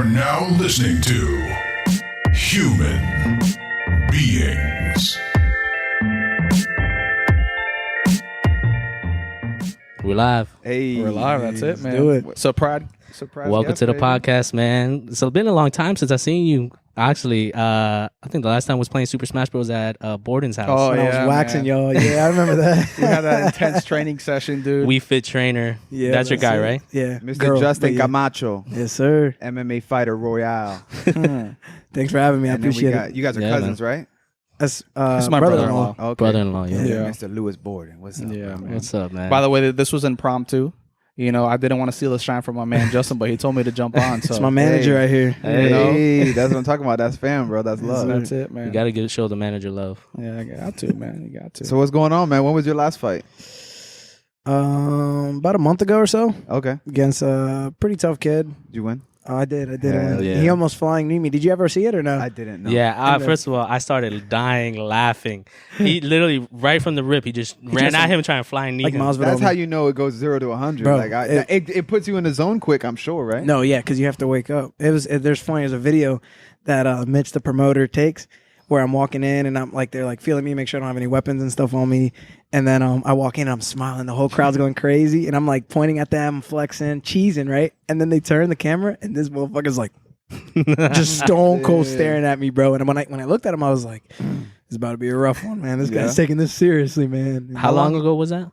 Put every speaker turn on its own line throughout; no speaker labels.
are now listening to Human Beings.
We're live.
Hey,
We're live. That's it, man.
Do it.
Surprise.
Welcome to the podcast, man. It's been a long time since I've seen you. Actually, I think the last time I was playing Super Smash Bros. At Bordan's house.
Oh,
When I was waxing y'all. Yeah, I remember that.
We had that intense training session, dude.
We Fit Trainer.
Yeah,
that's your guy,
it.
right?
Yeah.
Mr. Justin Camacho,
Yes, sir.
MMA fighter royale.
Thanks for having me. I
And then
appreciate it.
you guys are
Yeah,
cousins, right?
That's
It's my
brother-in-law.
brother-in-law.
Okay.
Brother-in-law, yeah.
Yeah.
Mr. Lewis Bordan. What's up?
Yeah, man.
What's up, man?
By the way, this was impromptu. You know, I didn't want to steal the shine from my man Justin, but he told me to jump on. So
It's my manager right here.
Hey, that's what I'm talking about. That's fam, bro. That's love.
That's it, man.
you got to show the manager love.
Yeah, I got to, man. You got to.
So what's going on, man? When was your last fight?
About a month ago or so
Okay.
against a pretty tough kid.
Did you win?
Oh, I did.
Hell
yeah.
He almost flying kneed me. Did you ever see it or no?
I didn't know.
Yeah,
And
first of all, I started dying laughing. He literally, right from the rip, he just ran
just-
at him trying to fly and knee
like
him.
Miles
That's
Vidal.
how you know it goes 0 to 100.
Bro,
Like it puts you in the zone quick, I'm sure, right?
No, yeah, because you have to wake up. There's a video that Mitch, the promoter, takes where I'm walking in and I'm like, they're like feeling me, make sure I don't have any weapons and stuff on me. And then I walk in and I'm smiling. The whole crowd's going crazy. And I'm like pointing at them, flexing, cheesing, right? And then they turn the camera and this motherfucker's like just stone cold staring at me, bro. And when I looked at him, I was like, it's about to be a rough one, man. This guy's taking this seriously, man.
How long ago was that?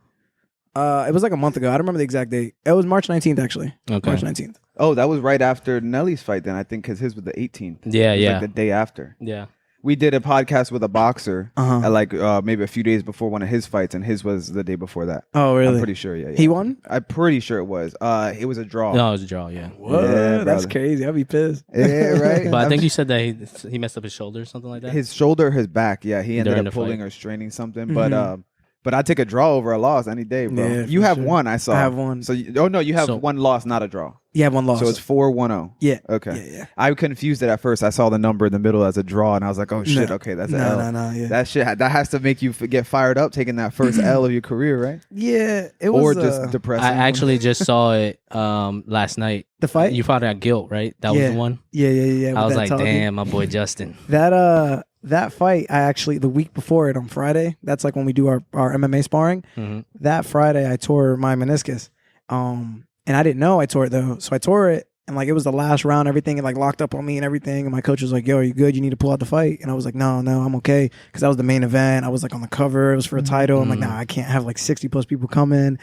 It was like a month ago. I don't remember the exact date. It was March 19th, actually.
Okay.
March 19th.
Oh, that was right after Nelly's fight then, I think, because his was the 18th.
Yeah,
It was
yeah.
like the day after.
Yeah.
We did a podcast with a boxer
Uh-huh.
at like maybe a few days before one of his fights, and his was the day before that.
Oh, really?
I'm pretty sure, yeah.
He won?
I'm pretty sure it was. It was a draw.
No, it was a draw, yeah.
What?
Yeah,
That's
brother.
crazy. I'd be pissed.
Yeah, right.
But I think you said that he messed up his shoulder or something like that.
His shoulder, his back. Yeah, he ended
During
up
the
pulling
fight.
or straining something.
Mhm.
But I take a draw over a loss any day, bro.
Yeah,
You
for
have
sure.
one. I saw.
I have one.
So you have
So-
one loss, not a draw.
You have one loss.
So it's 4-1-0.
yeah.
Okay.
Yeah.
I confused it at first. I saw the number in the middle as a draw, and I was like, "Oh shit!
No.
Okay, that's an L."
No. Yeah.
That shit. That has to make you get fired up taking that first L of your career, right?
yeah. It was.
Or just depressing.
I actually just saw it last night.
the fight.
You fought at Guilt, right? That was
Yeah.
the one?
Yeah.
I
with
was
that
like,
talking.
damn, my boy Justin.
That fight. I actually the week before it on Friday. That's like when we do our MMA sparring.
Mhm.
That Friday I tore my meniscus. And I didn't know I tore it though. So I tore it. And like it was the last round, everything it like locked up on me and everything. And my coach was like, "Yo, are you good? You need to pull out the fight." And I was like, "No, I'm okay." Because that was the main event. I was like on the cover. It was for a title. I'm like, "Nah, I can't have like 60 plus people come in."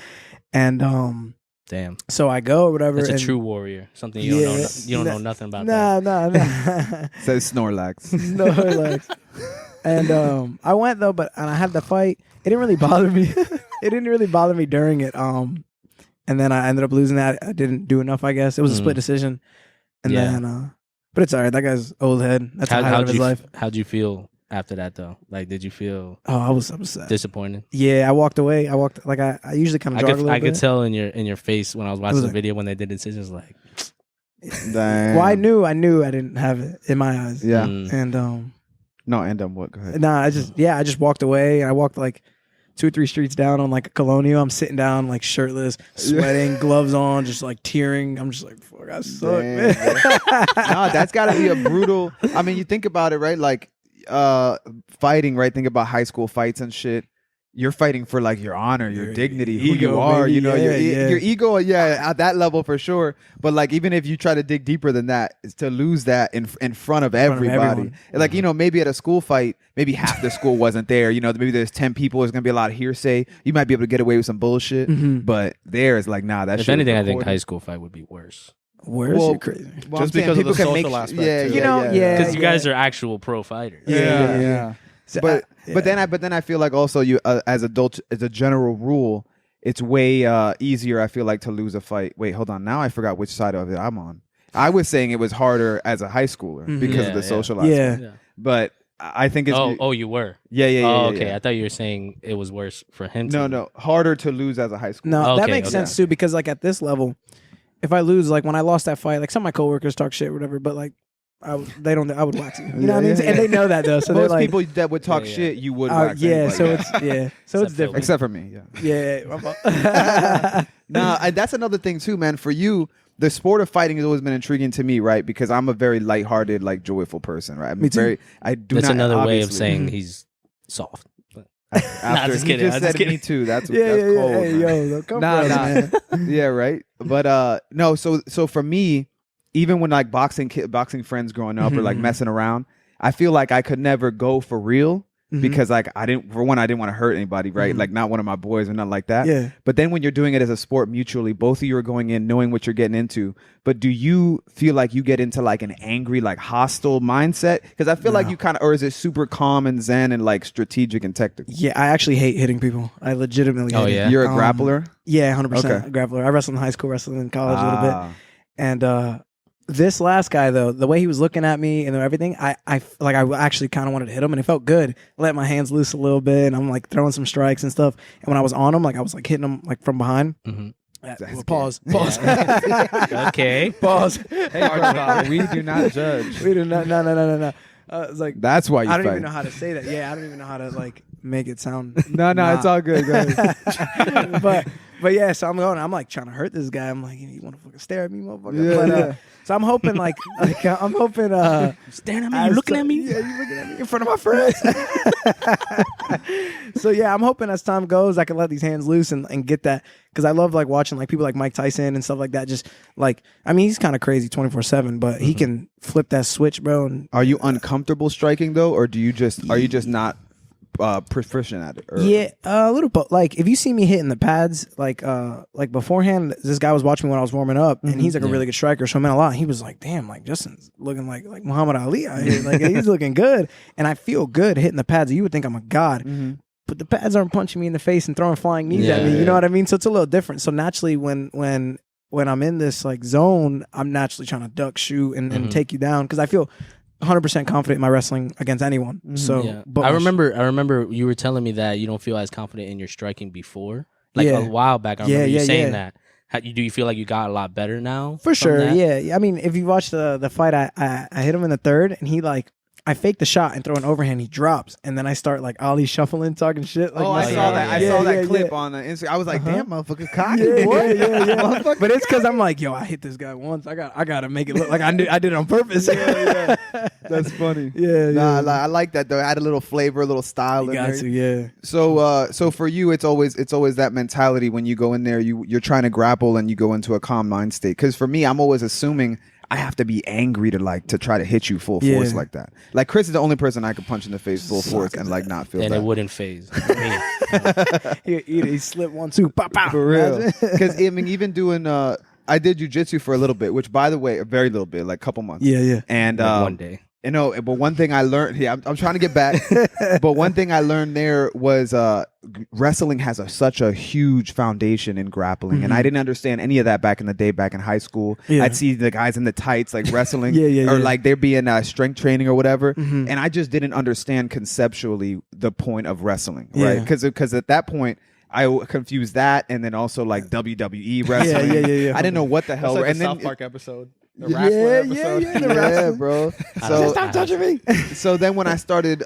And
Damn.
so I go or whatever.
That's a
and
true warrior. Something you don't know. You don't know nothing about that.
Nah.
Says Snorlax.
No relax. And I went though, and I had the fight. It didn't really bother me. It didn't really bother me during it. And then I ended up losing that. I didn't do enough, I guess. It was a split decision. And
Yeah.
then, but it's all right. That guy's old head. That's the highlight of his life.
How'd you feel after that though? Like, did you feel
Oh, I was upset.
disappointed?
Yeah, I walked away. I usually kind of jog a little
I
bit.
could tell in your face when I was watching
was
the
like-
video when they did decisions. Like,
Damn.
Well, I knew I didn't have it in my eyes.
Yeah.
And
No, and what? Go ahead.
nah, I just walked away. I walked like 2 or 3 streets down on like a Colonial. I'm sitting down like shirtless, sweating, gloves on, just like tearing. I'm just like, fuck, I suck,
Damn,
man.
No, that's got to be a brutal. I mean, you think about it, right? Like fighting, right? Think about high school fights and shit. You're fighting for like your honor, your dignity, who
ego,
you are.
baby.
You know,
Yeah.
your ego. Yeah, at that level for sure. But like, even if you try to dig deeper than that, is to lose that in front of everybody.
everyone.
Like, you know, maybe at a school fight, maybe half the school wasn't there. You know, maybe there's 10 people. There's gonna be a lot of hearsay. You might be able to get away with some bullshit. But there is like, nah, that.
if
shit
anything,
was
I think
recorded.
high school fight would be worse
Where's
Well,
you crazy?
Well,
Just
I'm saying
because of the
people can
social
make,
aspect,
yeah,
too.
You know, yeah.
because you guys are actual pro fighters.
Yeah.
So,
But
yeah.
then I feel like also you as adults, as a general rule, it's way easier. I feel like to lose a fight. Wait, hold on. Now I forgot which side of it I'm on. I was saying it was harder as a high schooler because of the social aspect.
Yeah.
But I think it's
You were.
yeah.
Oh, okay.
yeah.
I thought you were saying it was worse for him.
No, harder to lose as a high schooler.
No, that
Okay,
makes
okay.
sense too because like at this level, if I lose, like when I lost that fight, like some of my coworkers talk shit, or whatever, but like I would wax you. You know what I mean?
Yeah.
And they know that though. So they're
Most
like,
people that would talk
Yeah, yeah.
shit, you would.
oh
wax
yeah.
anyway.
So it's yeah. So it's
Except
different.
except for me. Yeah.
Yeah.
Nah, and that's another thing too, man. For you, the sport of fighting has always been intriguing to me, right? Because I'm a very lighthearted, like joyful person, right?
Me too.
I do
That's
not.
another way of
obviously-
saying he's soft.
After
just
he
kidding,
just
I'm just
said
kidding.
me too. That's
Yeah,
that's
yeah,
cold.
yeah. Hey,
man.
yo, don't come
Nah,
for us,
nah.
man.
Yeah, right. But no. So for me, even when like boxing friends growing up or like messing around, I feel like I could never go for real because like I didn't want to hurt anybody, right? Like not one of my boys or nothing like that.
Yeah.
But then when you're doing it as a sport mutually, both of you are going in knowing what you're getting into. But do you feel like you get into like an angry, like hostile mindset? Because I feel like you kind of, or is it super calm and zen and like strategic and technical?
Yeah, I actually hate hitting people. I legitimately hate it.
Yeah?
You're a grappler?
Yeah, 100%
Okay.
a grappler. I wrestled in high school, wrestled in college a little bit. And this last guy, though, the way he was looking at me and everything, I actually kind of wanted to hit him, and it felt good. Let my hands loose a little bit, and I'm like throwing some strikes and stuff. And when I was on him, like I was like hitting him like from behind. Well, pause.
Okay.
Pause.
Hey, we do not judge.
We did not. No. It's like
That's why you
I don't
fight.
even know how to say that. Yeah, I don't even know how to like make it sound.
No, it's all good. Go ahead.
But yeah, so I'm like trying to hurt this guy. I'm like, you want to fucking stare at me, motherfucker?
Yeah,
But,
yeah.
so I'm hoping I'm hoping
Staring at me, you looking at me.
Yeah, you looking at me in front of my friends. So yeah, I'm hoping as time goes, I can let these hands loose and get that, because I love like watching like people like Mike Tyson and stuff like that. Just like, I mean, he's kind of crazy 24/7, but he can flip that switch, bro. And
Are you uncomfortable striking though, or are you just not proficient at it? Or?
yeah, a little bit. Like if you see me hitting the pads, like beforehand, this guy was watching me when I was warming up, and he's like a really good striker, so it meant a lot. He was like, "Damn, like Justin's looking like Muhammad Ali out here. Like he's looking good," and I feel good hitting the pads. You would think I'm a god. But the pads aren't punching me in the face and throwing flying knees at me. You know what I mean? So it's a little different. So naturally, when I'm in this like zone, I'm naturally trying to duck, shoot, and take you down, because I feel 100% confident in my wrestling against anyone. So,
Yeah.
but
I remember you were telling me that you don't feel as confident in your striking before, like a while back. I remember you saying that. Do you feel like you got a lot better now?
For sure,
that?
yeah. I mean, if you watch the fight, I hit him in the third, and he like, I fake the shot and throw an overhand. He drops, and then I start like Ali shuffling, talking shit. Like,
I saw that. I saw that clip on the Instagram. I was like, "Damn, motherfucker, cocky."
Yeah. But it's because I'm like, yo, I hit this guy once. I got to make it look like I did it on purpose.
That's funny.
Yeah.
I like that though. Add a little flavor, a little style
You
in
got
there.
to, yeah.
So for you, it's always that mentality when you go in there. You're trying to grapple and you go into a calm mind state. Because for me, I'm always assuming I have to be angry to try to hit you full force like that. Like Chris is the only person I could punch in the face full force and like not feel
And
that.
it wouldn't phase me.
He slipped 1, 2, pop, pop.
For real. Because I mean, even doing I did jujitsu for a little bit, which by the way, a very little bit, like a couple months.
Yeah.
And
Like one day.
You know, but one thing I learned, I'm trying to get back, but one thing I learned there was wrestling has such a huge foundation in grappling, and I didn't understand any of that back in the day, back in high school.
Yeah.
I'd see the guys in the tights like wrestling,
Yeah.
like they're being strength training or whatever, and I just didn't understand conceptually the point of wrestling, right? Because at that point, I confused that and then also like WWE wrestling.
Yeah.
I didn't know what the hell.
That's like
and
the
then
South Park episode. The wrestling episode.
the wrestling.
bro.
So stop touching me.
So then when I started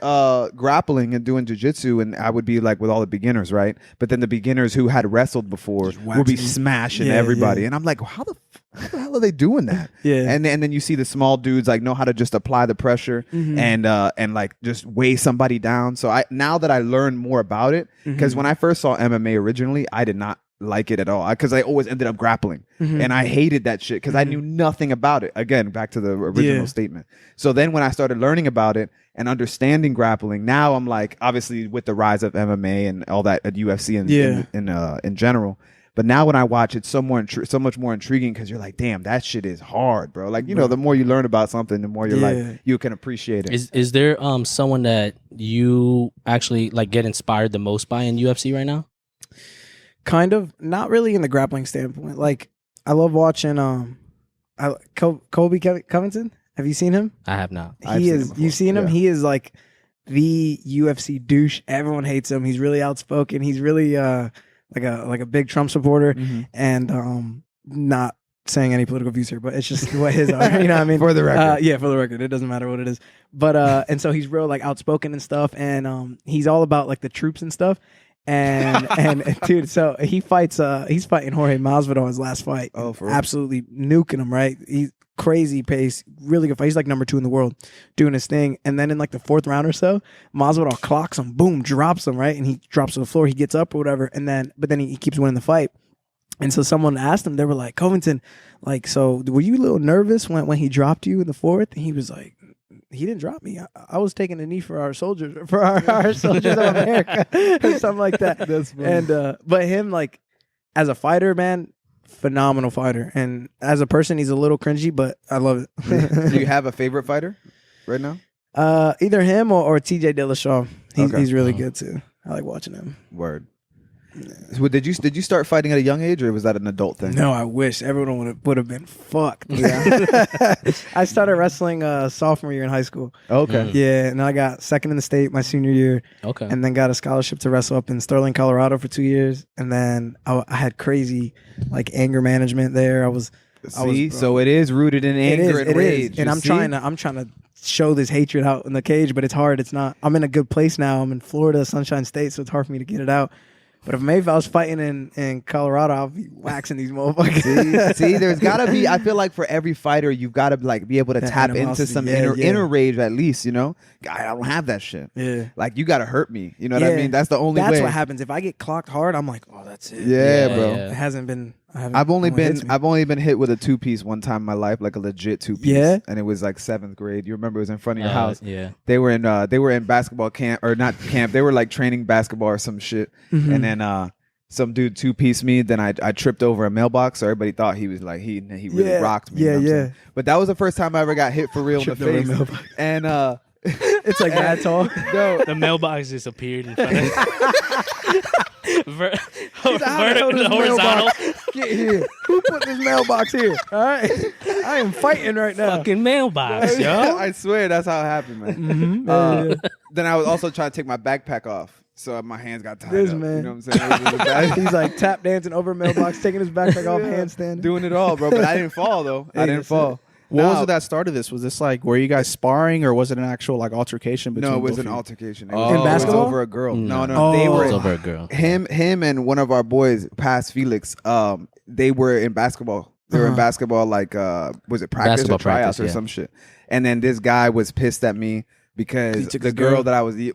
grappling and doing jiu-jitsu, and I would be like with all the beginners, right? But then the beginners who had wrestled before would be smashing everybody. And I'm like, how the hell are they doing that?
Yeah.
And then you see the small dudes like know how to just apply the pressure and like just weigh somebody down. So now that I learned more about it, because when I first saw MMA originally, I did not like it at all, because I always ended up grappling and I hated that shit because I knew nothing about it. Again, back to the original statement. So then when I started learning about it and understanding grappling, now I'm like, obviously with the rise of MMA and all that at UFC and in general, but now when I watch it, so much more intriguing, because you're like, damn, that shit is hard, bro. Like, you know, the more you learn about something, the more you're like, you can appreciate it.
Is there someone that you actually like get inspired the most by in UFC right now?
Kind of, not really in the grappling standpoint. Like, I love watching Colby Covington. Have you seen him?
I have not.
You've seen him?
Yeah.
He is like the UFC douche. Everyone hates him. He's really outspoken. He's really like a big Trump supporter, and not saying any political views here, but it's just what his are. You know what I mean?
For the record.
Yeah, for the record. It doesn't matter what it is. But and so he's real like outspoken and stuff, and he's all about like the troops and stuff. And dude, so he's fighting Jorge Masvidal in his last fight.
Oh, for real?
Absolutely nuking him, right? He's crazy pace, really good fight. He's like number 2 in the world, doing his thing. And then in like the 4th round or so, Masvidal clocks him, boom, drops him, right? And he drops to the floor. He gets up or whatever, but then he keeps winning the fight. And so someone asked him, they were like, Covington, like, so were you a little nervous when he dropped you in the 4th? And he was like, he didn't drop me. I was taking a knee for our soldiers, our soldiers of America, or something like that.
That's funny.
And but him, like, as a fighter, man, phenomenal fighter. And as a person, he's a little cringy, but I love it.
Do you have a favorite fighter right now?
Either him or TJ Dillashaw.
Okay.
He's really good too. I like watching him.
Word. So did you start fighting at a young age, or was that an adult thing?
No, I wish everyone would have been fucked. Yeah. I started wrestling sophomore year in high school.
Okay.
Yeah, and I got second in the state my senior year.
Okay.
And then got a scholarship to wrestle up in Sterling, Colorado for 2 years. And then I had crazy like anger management there.
So it is rooted in anger and rage.
And I'm trying to show this hatred out in the cage, but it's hard. It's not. I'm in a good place now. I'm in Florida, Sunshine State, so it's hard for me to get it out. But if I was fighting in Colorado, I'll be waxing these motherfuckers.
See, there's gotta be. I feel like for every fighter, you've got to like be able to tap into some inner rage at least. You know, I don't have that shit.
Yeah,
like you got to hurt me. You know what I mean? That's the only way.
That's what happens. If I get clocked hard, I'm like, oh, that's it.
Yeah, bro.
It hasn't been.
I've only been hit with a 2-piece one time in my life, like a legit 2-piece. Yeah, and it was like 7th grade. You remember it was in front of your house.
Yeah,
they were in basketball camp, or not camp. They were like training basketball or some shit. Mm-hmm. And then some dude 2-piece me. Then I tripped over a mailbox, so everybody thought he was like he really rocked me.
Yeah,
you know But that was the first time I ever got hit for real in the face. And
it's like that tall.
No, the mailbox just appeared in front of horizontal.
Get here. Who put this mailbox here? All right. I am fighting right now.
Fucking mailbox, yo.
I swear that's how it happened, man.
Mm-hmm.
Then I was also trying to take my backpack off, so my hands got tied up.
Man.
You know what I'm saying?
He's like tap dancing over a mailbox, taking his backpack off, handstand.
Doing it all, bro. But I didn't fall, though. I didn't fall.
What was it that started this? Was this like, were you guys sparring, or was it an actual like altercation between?
No, it was an altercation. It was,
in basketball?
It was over a girl. No.
They were over a girl.
Him and one of our boys, past Felix, they were in basketball. They were in basketball, like was it practice
basketball
or tryouts or some shit? And then this guy was pissed at me because the girl that I was, they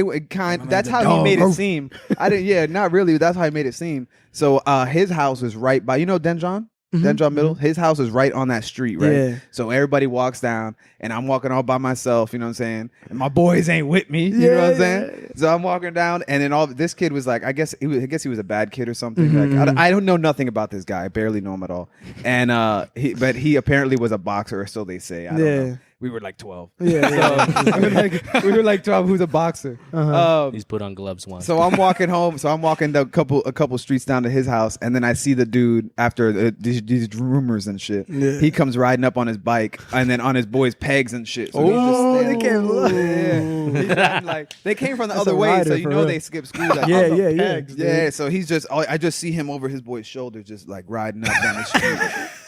were that's how he made it seem. I didn't, not really. That's how he made it seem. So his house was right by, Denjon? Denjon Middle, his house is right on that street, right?
Yeah.
So everybody walks down, and I'm walking all by myself, you know what I'm saying? And my boys ain't with me, you know what I'm saying? So I'm walking down, and then this kid was like, I guess he was a bad kid or something. Like I don't know nothing about this guy. I barely know him at all. And he apparently was a boxer, or so they say. I don't know. We were like 12. So we were like 12. Who's a boxer?
He's put on gloves once.
So I'm walking home. So I'm walking a couple streets down to his house, and then I see the dude after these rumors and shit. Yeah. He comes riding up on his bike, and then on his boys' pegs and shit. So
they came.
They came from the other way, so they skip school. Like,
Yeah.
So I just see him over his boy's shoulder, just like riding up down the street,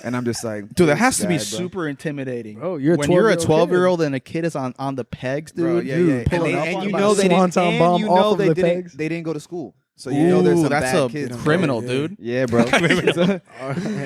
and I'm just like,
dude, that has to be super intimidating.
Oh,
when you're a 12-year-old and a kid is on the pegs, dude.
Bro, and you know they didn't go to school. So there's some bad kids.
Criminal, dude.
Yeah, bro.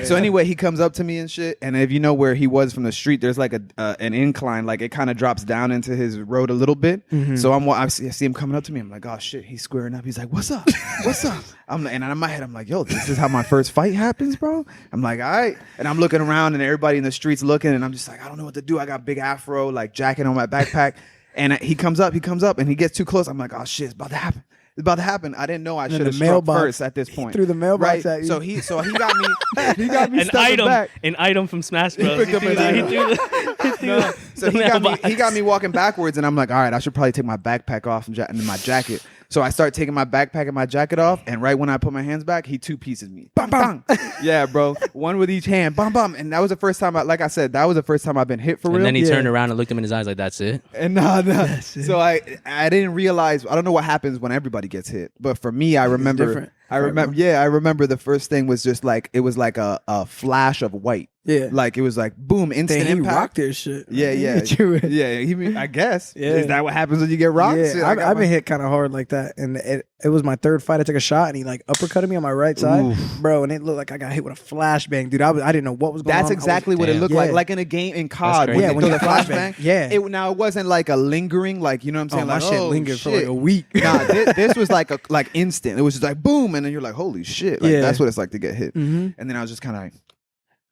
So anyway, he comes up to me and shit, and if you know where he was from the street, there's like an incline, like it kind of drops down into his road a little bit. So I see him coming up to me. I'm like, oh shit, he's squaring up. He's like, what's up? What's up? And in my head, I'm like, yo, this is how my first fight happens, bro. I'm like, all right. And I'm looking around, and everybody in the street's looking, and I'm just like, I don't know what to do. I got big afro, like jacket on my backpack, and he comes up, and he gets too close. I'm like, oh shit, it's about to happen. It's about to happen. I didn't know I should have struck first at this point.
Threw the mailbox at you.
So he got me. He got me stepping back.
An item from Smash Bros.
So he got me walking backwards, and I'm like, all right, I should probably take my backpack off and my jacket. So I start taking my backpack and my jacket off, and right when I put my hands back, he 2-pieces me. Bam, bam. Yeah, bro. One with each hand. Bam, bam. And that was the first time, like I said, that was the first time I've been hit for real.
And then he turned around and looked him in his eyes like, that's it?
And nah. So I didn't realize, I don't know what happens when everybody gets hit. But for me, I remember I remember. Yeah, I remember the first thing was just like it was like a flash of white.
Yeah.
Like it was like boom, instant
He
impact.
rocked their shit.
Yeah, yeah, yeah. I guess.
Yeah.
Is that what happens when you get rocked?
Yeah,
Shit,
I've been hit kind of hard like that, and it was my third fight. I took a shot, and he like uppercutted me on my right side, bro, and it looked like I got hit with a flashbang, dude. I didn't know what was going on.
That's exactly what it looked like in a game in COD.
crazy.
When
when
you
you
throw the
flashbang.
flashbang.
Yeah.
Now it wasn't like a lingering, like you know what I'm saying.
My
Like
shit lingered for like a week.
Nah, this was like instant. It was just like boom, and then you're like, holy shit. Like that's what it's like to get hit. And then I was just kind of like,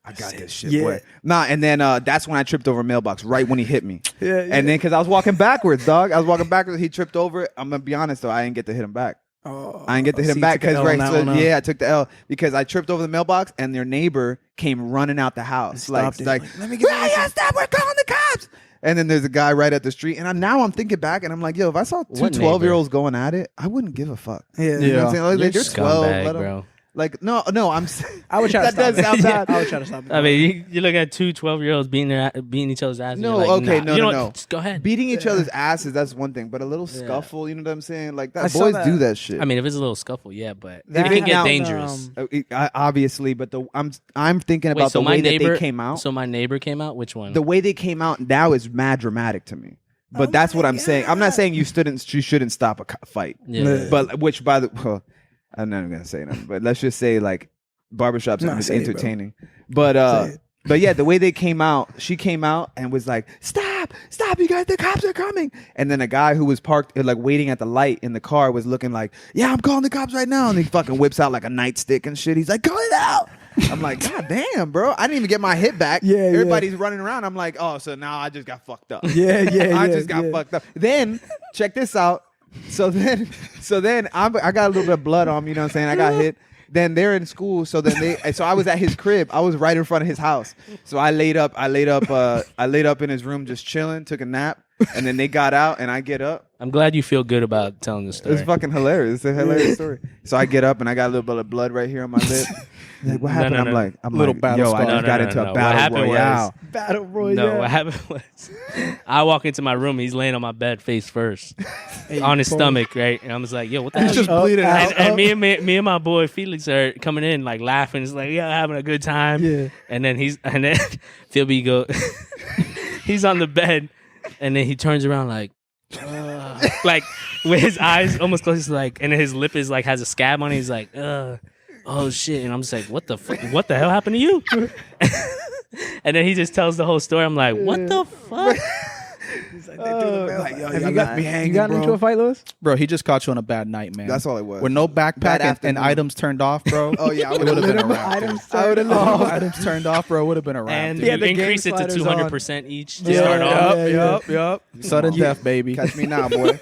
I got this shit, boy. Nah, and then that's when I tripped over a mailbox, right when he hit me.
Yeah.
And then because I was walking backwards, dog. I was walking backwards. He tripped over it. I'm gonna be honest though, I didn't get to hit him back. I didn't get to hit him back because I took the L because I tripped over the mailbox and their neighbor came running out the house. Like, let me get stop, we're calling the cops. And then there's a guy right at the street. And now I'm thinking back and I'm like, yo, if I saw two 12-year-olds going at it, I wouldn't give a fuck.
Yeah.
You know what I'm saying? Like, they're 12,
scumbag, bro.
Like, no, I'm
I would try to stop it. I would try to stop it.
I mean, you look at two 12-year-olds beating each other's asses.
No,
like,
okay,
nah.
no.
Just go ahead.
Beating each other's asses, that's one thing. But a little scuffle, you know what I'm saying? Like,
I saw
boys
that.
do that shit.
I mean, if it's a little scuffle, yeah, but
That
it can get
now,
dangerous.
Obviously, but I'm thinking about the way that they came out.
So my neighbor came out? Which one?
The way they came out now is mad dramatic to me. But that's what I'm saying. I'm not saying you shouldn't stop a fight.
Yeah.
But which I'm not even gonna say nothing. But let's just say like barbershops are entertaining. But yeah, the way they came out, she came out and was like, stop, you guys, the cops are coming. And then a guy who was parked, like waiting at the light in the car was looking like, yeah, I'm calling the cops right now. And he fucking whips out like a nightstick and shit. He's like, call it out. I'm like, God damn, bro. I didn't even get my hit back.
Yeah,
everybody's running around. I'm like, oh, so now I just got fucked up.
Yeah.
I just got fucked up. Then, check this out. So then I got a little bit of blood on me, you know what I'm saying? I got hit. Then they're in school, so I was at his crib. I was right in front of his house. So I laid up in his room just chilling, took a nap, and then they got out and I get up.
I'm glad you feel good about telling this story.
It's fucking hilarious. It's a hilarious story. So I get up and I got a little bit of blood right here on my lip. Like, what happened? I'm like, yo, I just got into a battle royale.
Battle royale.
No, what happened was I walk into my room. He's laying on my bed face first, on his stomach, right? And I was like, "Yo, what the hell?"
Just bleeding out.
And me and my boy Felix are coming in like laughing. It's like, "Yeah, having a good time."
Yeah.
And then Philby go, he's on the bed, and then he turns around like with his eyes almost closed, like, and his lip is like has a scab on it. He's like, oh shit. And I'm just like, what the fuck? What the hell happened to you? And then he just tells the whole story. I'm like, what the fuck?
He's like, they threw the bell. Like, yo,
have
you got me hanging, you got into a fight, Lewis?
Bro, he just caught you on a bad night, man.
That's all it was.
With no backpack
Bad
and
afternoon.
items turned off, bro.
Oh yeah, I
it
would have
been
been
a
around.
items turned off, bro. It would have been a wrap.
And
dude.
you
the game
increase it to
sliders
200% each to start off.
Yup. Sudden death, baby.
Catch me now, boy.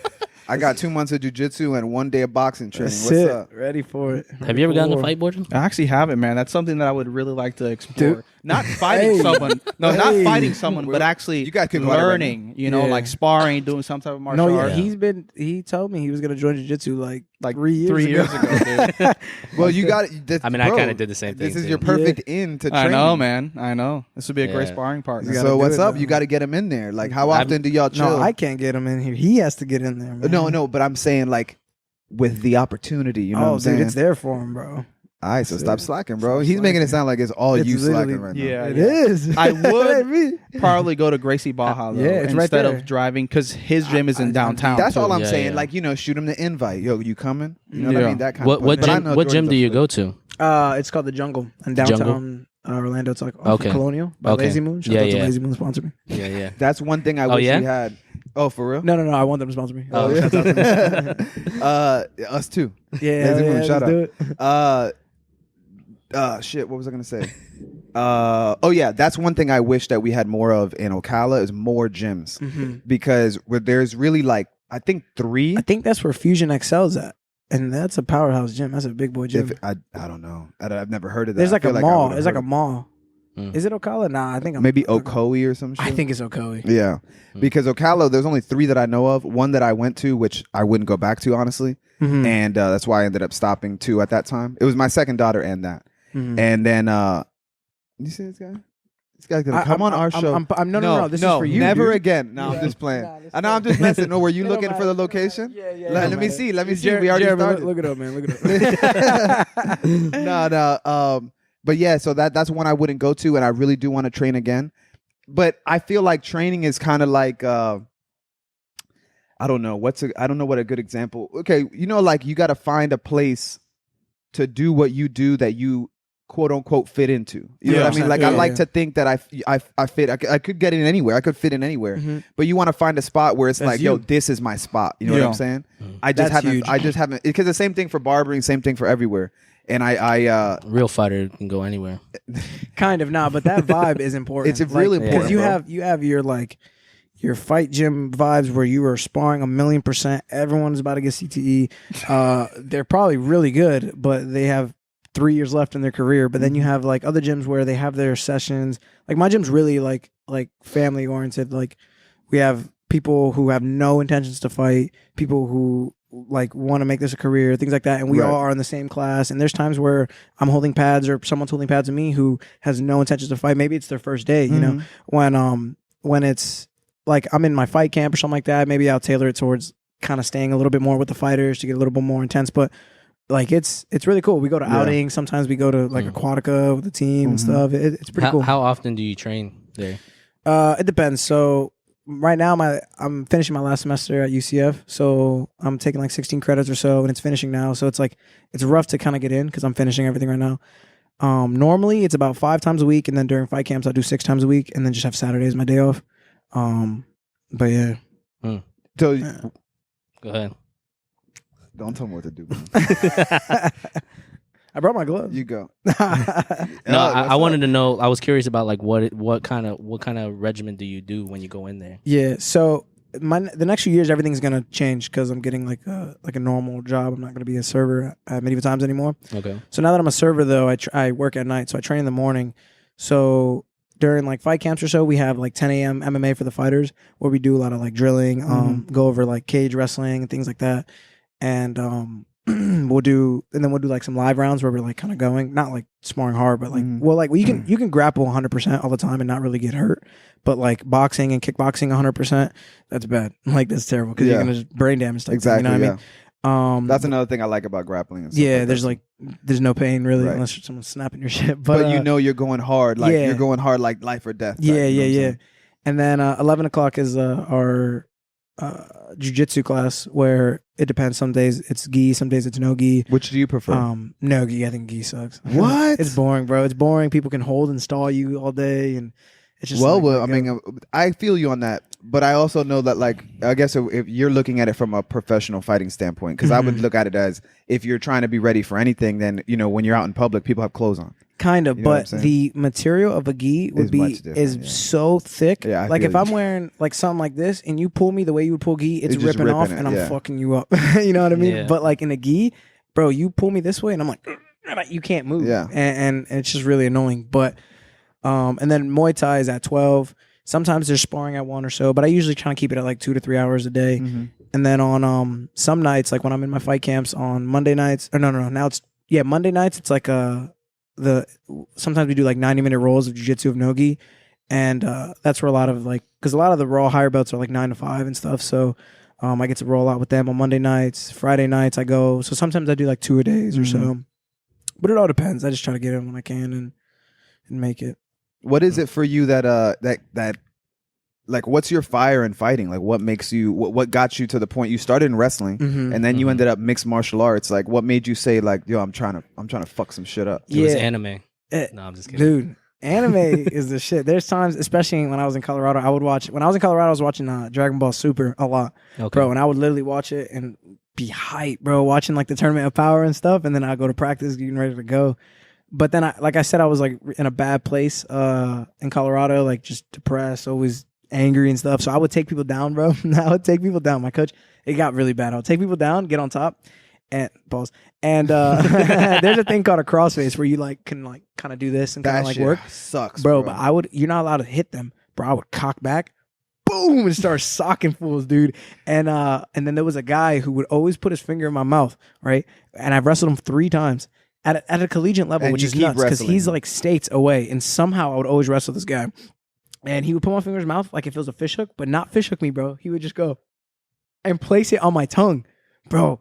I got 2 months of jiu-jitsu and 1 day of boxing training.
That's
What's
it.
up?
Ready for it.
Have you ever gotten a fight, Bordan?
I actually haven't, man. That's something that I would really like to explore.
Dude.
Not fighting someone. No, not fighting someone, but actually
You guys can go at it right
learning, like sparring, doing some type of martial
No,
art.
he told me he was gonna join jiu-jitsu like
3 years ago, dude.
Well, you got it.
I mean, I kind of did the same thing.
This is
too.
your perfect in to
I
training.
know, man. I know. This would be a great
Yeah.
sparring partner.
gotta
So
do
what's
it,
up?
though.
You got to get him in there. Like, how often do y'all chill?
No, I can't get him in here. He has to get in there, man.
No, but I'm saying like with the opportunity. You know what I'm saying?
Dude, it's there for him, bro.
All right, so
That's
stop
it.
slacking, bro.
Stop
He's making it
slacking.
sound like it's all
It's
you
literally-
slacking right now.
Yeah,
It is.
I would
Me.
probably go to Gracie Baja though,
Yeah, it's right
instead
there.
of driving because his gym is in downtown.
That's
too.
all I'm
Yeah,
saying.
yeah.
Like, shoot him the invite. Yo, you coming? You know what I
Yeah.
mean? That kind
What
of.
what
But I
gym
know
what gym
Jordan's
do you
up
go to?
It's called the Jungle in downtown Orlando. It's like off
Okay.
of Colonial by
Okay.
Lazy Moon. Shout
Yeah,
out to
yeah.
Lazy Moon sponsor me.
Yeah.
That's one thing I
Oh,
wish
yeah?
we had. Oh, for real?
No, I want them to sponsor me.
Oh,
Shout out to them.
Us too.
Yeah,
Lazy Moon,
yeah,
shout
let's
out.
do it.
Shit. What was I gonna say? Oh yeah, that's one thing I wish that we had more of in Ocala is more gyms because there's really like I think 3.
I think that's where Fusion Excel's at, and that's a powerhouse gym. That's a big boy gym.
I don't know. I've never heard of that.
There's like
I
a
feel
mall.
I
It's like a
would've
mall.
Mm.
Is it Ocala? Nah, I think I'm
maybe Ocoee or some shit.
I think it's Ocoee.
Yeah, because Ocala, there's only 3 that I know of. One that I went to, which I wouldn't go back to honestly, and that's why I ended up stopping 2 at that time. It was my second daughter and that, and then you see this guy? This guy's gonna come on our show.
No. This is for you.
Never
dude.
again. No, I'm just playing. I know I'm just messing. No, were you looking for the location?
Yeah.
Let me see. Let me see. We already
Jeremy,
started.
look it up, man. Look it up.
No. But yeah, so that's one I wouldn't go to, and I really do want to train again. But I feel like training is kind of like I don't know what a good example. Okay, like you got to find a place to do what you do that you quote unquote fit into. You know what I mean? Like I like to think that I fit. I could get in anywhere. I could fit in anywhere. Mm-hmm. But you want to find a spot where it's that's like, yo, this is my spot. You know what I'm saying? Mm-hmm. I just haven't. Because the same thing for barbering, same thing for everywhere. And I
real fighter can go anywhere.
Kind of but that vibe is important.
It's really important
because you have your fight gym vibes where you are sparring 1,000,000%. Everyone's about to get CTE. They're probably really good, but they have 3 years left in their career. But then you have like other gyms where they have their sessions. Like my gym's really like family oriented. Like we have people who have no intentions to fight, people who like want to make this a career, things like that, and we all are in the same class. And there's times where I'm holding pads or someone's holding pads of me who has no intentions to fight. Maybe it's their first day, you know, when it's like I'm in my fight camp or something like that. Maybe I'll tailor it towards kind of staying a little bit more with the fighters to get a little bit more intense. But like it's really cool. We go to outings. Sometimes we go to like Aquatica with the team and stuff. It's pretty cool.
How often do you train there?
It depends. So right now I'm finishing my last semester at UCF. So I'm taking like 16 credits or so, and it's finishing now. So it's like it's rough to kind of get in because I'm finishing everything right now. Normally it's about 5 times a week, and then during fight camps I do 6 times a week, and then just have Saturdays my day off. But yeah.
So
go ahead.
Don't tell me what to do.
I brought my gloves.
You go.
I wanted to know. I was curious about like what kind of regimen do you do when you go in there?
Yeah. So the next few years everything's gonna change because I'm getting like a normal job. I'm not gonna be a server at Medieval Times anymore. Okay. So now that I'm a server though, I work at night, so I train in the morning. So during like fight camps or so, we have like 10 a.m. MMA for the fighters where we do a lot of like drilling, go over like cage wrestling and things like that. And we'll do like some live rounds where we're like kind of going, not like sparring hard, but like you can grapple 100% all the time and not really get hurt. But like boxing and kickboxing 100%, that's bad. Like that's terrible because you're gonna just brain damage stuff.
Exactly.
You know what I mean?
That's another thing I like about grappling. And
stuff there's no pain really unless someone's snapping your shit. But
you're going hard, like you're going hard like life or death.
Yeah. And then 11 o'clock is our jiu-jitsu class where it depends. Some days it's gi, some days it's no gi.
Which do you prefer?
No gi. I think gi sucks.
What?
It's boring, bro. It's boring. People can hold and stall you all day, and it's just
I mean, I feel you on that, but I also know that like I guess if you're looking at it from a professional fighting standpoint, because I would look at it as if you're trying to be ready for anything, then when you're out in public, people have clothes on.
Kind of, but the material of a gi is so thick. Yeah, like if I'm wearing like something like this and you pull me the way you would pull gi, it's ripping off and I'm fucking you up. You know what I mean? Yeah. But like in a gi, bro, you pull me this way and I'm like, you can't move. Yeah. And it's just really annoying. But and then Muay Thai is at 12. Sometimes they're sparring at 1 or so, but I usually try to keep it at like 2 to 3 hours a day. And then on some nights, like when I'm in my fight camps on Monday nights, or no, now it's Monday nights. It's like sometimes we do like 90-minute rolls of jiu-jitsu of no-gi, and that's where a lot of because a lot of the raw higher belts are like 9 to 5 and stuff. So I get to roll out with them on Monday nights. Friday nights I go. So sometimes I do like 2 a days or so, but it all depends. I just try to get in when I can and make it.
What is it for you that like what's your fire in fighting? Like what makes you what got you to the point you started in wrestling and then you ended up mixed martial arts? Like what made you say like, yo, I'm trying to fuck some shit up?
It was anime. No, I'm just kidding.
Dude, anime is the shit. There's times, especially when I was in Colorado, I was watching Dragon Ball Super a lot. Okay. Bro, and I would literally watch it and be hyped, bro, watching like the Tournament of Power and stuff, and then I'd go to practice getting ready to go. But then like I said, I was like in a bad place in Colorado, like just depressed, always angry and stuff. So I would take people down, bro. I would take people down. My coach, it got really bad. I would take people down, get on top, and pause. And there's a thing called a crossface where you like can like kind of do this and kind of like work.
Sucks,
bro. But you're not allowed to hit them, bro. I would cock back, boom, and start socking fools, dude. And then there was a guy who would always put his finger in my mouth, right? And I've wrestled him 3 times. at a collegiate level,
And
which
you
is
keep
nuts because
wrestling.
he's like states away, and somehow I would always wrestle this guy, and he would put my finger in his mouth like if it was a fish hook, but not fish hook me, bro. He would just go and place it on my tongue, bro.